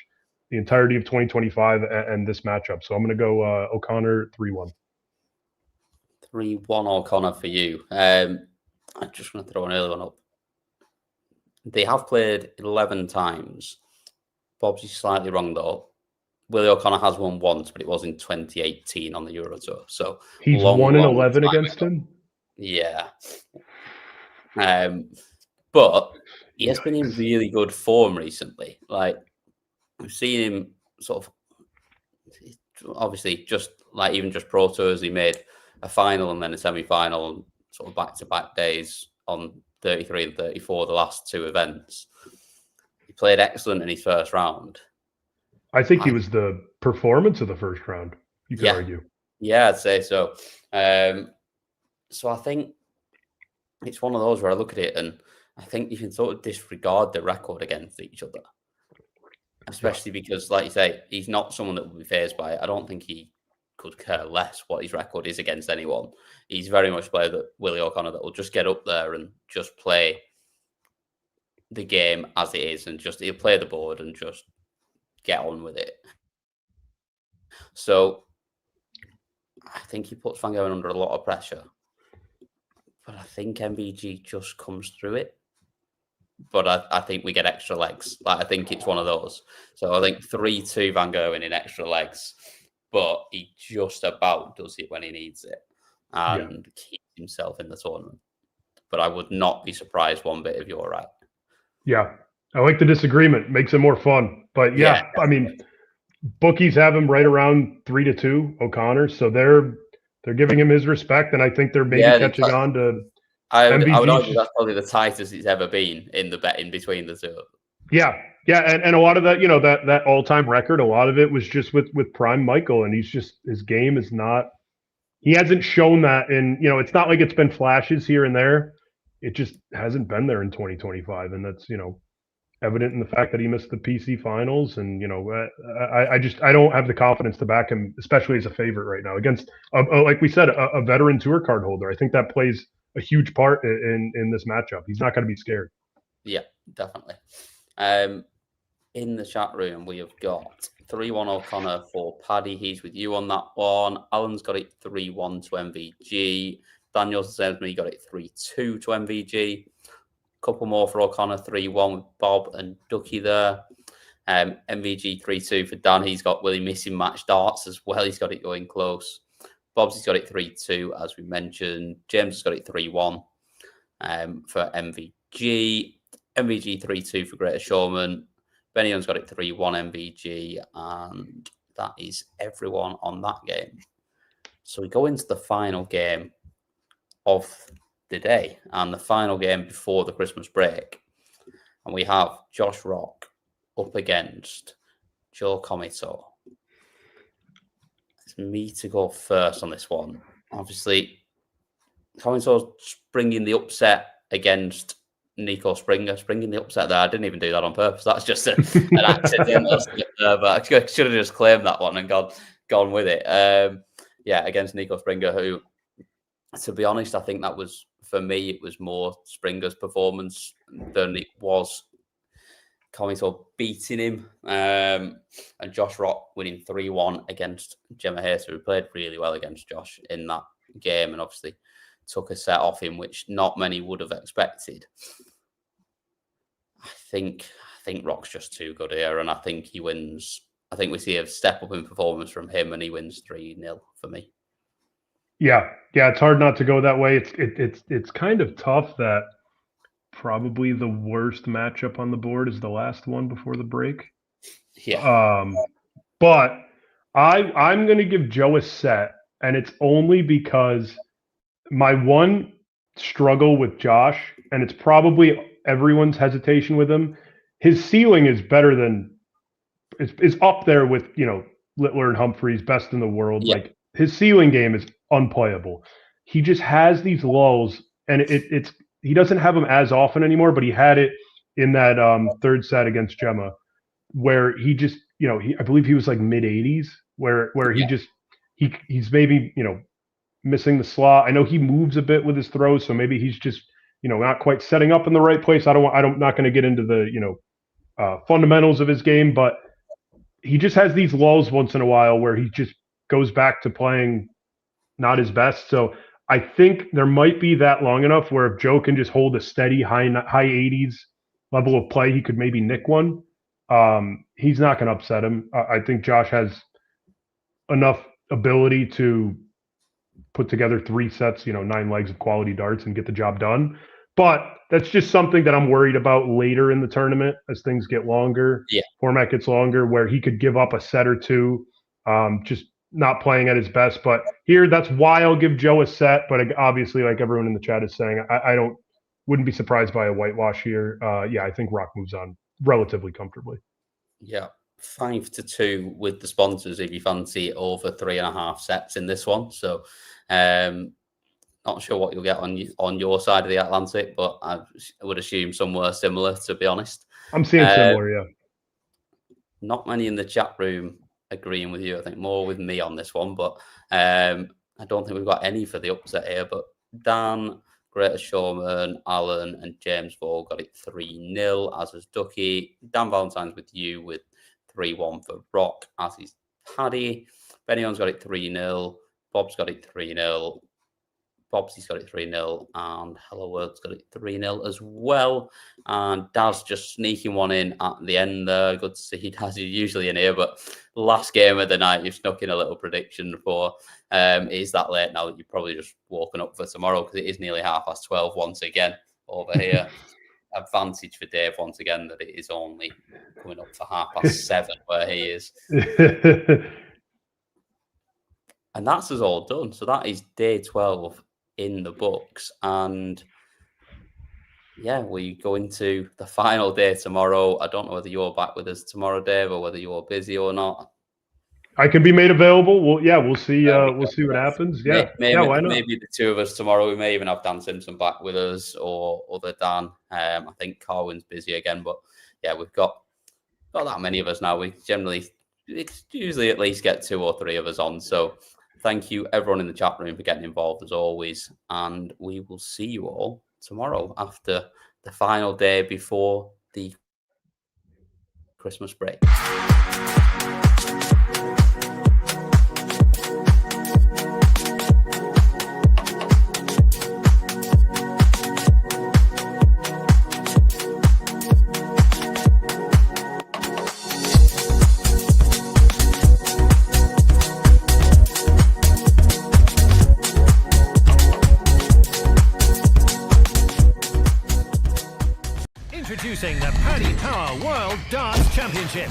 the entirety of 2025 and this matchup. So I'm going to go O'Connor 3-1.
3-1 O'Connor for you. I'm just going to throw an early one up. They have played 11 times. Bob's slightly wrong though. Willie O'Connor has won once, but it was in 2018 on the Euro Tour. So
he's won in 11 against him?
Yeah. But he has been in really good form recently. Like, we've seen him sort of, obviously, just Pro Tours, he made a final and then a semi-final, and sort of back-to-back days on 33 and 34, the last two events. He played excellent in his first round.
I think he was the performance of the first round, you could argue.
Yeah, I'd say so. So I think it's one of those where I look at it and I think you can sort of disregard the record against each other. Especially because, like you say, he's not someone that will be fazed by it. I don't think he could care less what his record is against anyone. He's very much a player that Willie O'Connor that will just get up there and just play the game as it is, and just he'll play the board and just get on with it. So I think he puts Van Gogh under a lot of pressure, but I think MVG just comes through it. But I think we get extra legs. Like, I think it's one of those. So I think 3-2 Van Gogh in extra legs, but he just about does it when he needs it and keeps himself in the tournament. But I would not be surprised one bit if you're right. Yeah.
I like the disagreement. Makes it more fun. But I mean, bookies have him right around 3-2 O'Connor, so they're giving him his respect, and I think they're maybe catching on to.
I would argue that's probably the tightest it's ever been in the bet in between the two.
Yeah, and a lot of that, that all-time record, a lot of it was just with Prime Michael, and his game is not. He hasn't shown that in, it's not like it's been flashes here and there. It just hasn't been there in 2025, and that's evident in the fact that he missed the PC finals. And I don't have the confidence to back him, especially as a favorite right now against, like we said, a veteran tour card holder. I think that plays a huge part in this matchup. He's not going to be scared.
Yeah, definitely. In the chat room, we have got 3-1 O'Connor for Paddy. He's with you on that one. Alan's got it 3-1 to MVG. Daniel's the same as me, got it 3-2 to MVG. Couple more for O'Connor, 3-1 with Bob and Ducky there. MVG 3-2 for Dan. He's got Willie missing match darts as well. He's got it going close. Bob's got it 3-2, as we mentioned. James has got it 3-1 for MVG. MVG 3-2 for Greater Showman. Benion's got it 3-1 MVG. And that is everyone on that game. So we go into the final game of the day and the final game before the Christmas break. And we have Josh Rock up against Joe Comito. It's me to go first on this one. obviously, Cominsall bringing the upset against Nico Springer. Springing the upset there. I didn't even do that on purpose. That's just an accidental slip there, but I should have just claimed that one and gone with it. Yeah, against Nico Springer, who, to be honest, I think that was, for me, it was more Springer's performance than it was Cominsall beating him. And Josh Rock winning 3-1 against Gemma Hayes, who played really well against Josh in that game, and obviously took a set off him, which not many would have expected. I think Rock's just too good here, and I think he wins. I think we see a step up in performance from him, and he wins 3-0 for me.
Yeah, it's hard not to go that way. It's kind of tough that probably the worst matchup on the board is the last one before the break.
Yeah.
But I'm going to give Joe a set, and it's only because my one struggle with Josh, and it's probably everyone's hesitation with him, his ceiling is better than is up there with, Littler and Humphreys, best in the world.
Yeah.
Like, his ceiling game is unplayable. He just has these lulls, and it's he doesn't have them as often anymore, but he had it in that third set against Gemma, where he just, I believe he was like mid 80s, where he just he's maybe, missing the slot. I know he moves a bit with his throws, so maybe he's just, not quite setting up in the right place. I'm not going to get into the, fundamentals of his game, but he just has these lulls once in a while where he just goes back to playing not his best. So I think there might be that long enough where if Joe can just hold a steady high 80s level of play, he could maybe nick one. He's not going to upset him. I think Josh has enough ability to put together 3 sets, 9 legs of quality darts and get the job done. But that's just something that I'm worried about later in the tournament as things get longer.
Yeah.
Format gets longer, where he could give up a set or two, just not playing at his best. But here, that's why I'll give Joe a set. But obviously, like everyone in the chat is saying, I wouldn't be surprised by a whitewash here. Yeah, I think Rock moves on relatively comfortably.
Yeah, 5-2 with the sponsors if you fancy over 3.5 sets in this one. So, not sure what you'll get on your side of the Atlantic, but I would assume somewhere similar, to be honest.
I'm seeing similar, yeah.
Not many in the chat room agreeing with you. I think more with me on this one, but I don't think we've got any for the upset here. But Dan, Greater Showman, Alan, and James Vaughn got it 3-0, as is Ducky. Dan Valentine's with you with 3-1 for Rock, as is Paddy. Benny Owen's got it 3-0. Bob's got it 3-0. Bobsy's got it 3-0, and Hello World's got it 3-0 as well. And Daz just sneaking one in at the end there. Good to see Daz. He's usually in here, but last game of the night, you've snuck in a little prediction for. It is that late now that you've probably just woken up for tomorrow, because it is nearly 12:30 once again over here. Advantage for Dave once again that it is only coming up for 7:30 where he is. And that's us all done. So that is day 12 in the books. And yeah, we go into the final day tomorrow. I don't know whether you're back with us tomorrow, Dave, or whether you're busy or not.
I can be made available. We'll see. We'll see what happens. Yeah, why not?
Maybe the two of us tomorrow. We may even have Dan Simpson back with us, or other Dan. I think Carwin's busy again, but yeah, we've got not that many of us now. We usually at least get 2 or 3 of us on. So thank you everyone in the chat room for getting involved as always, and we will see you all tomorrow after the final day before the Christmas break.
Introducing the PDC World Darts Championship.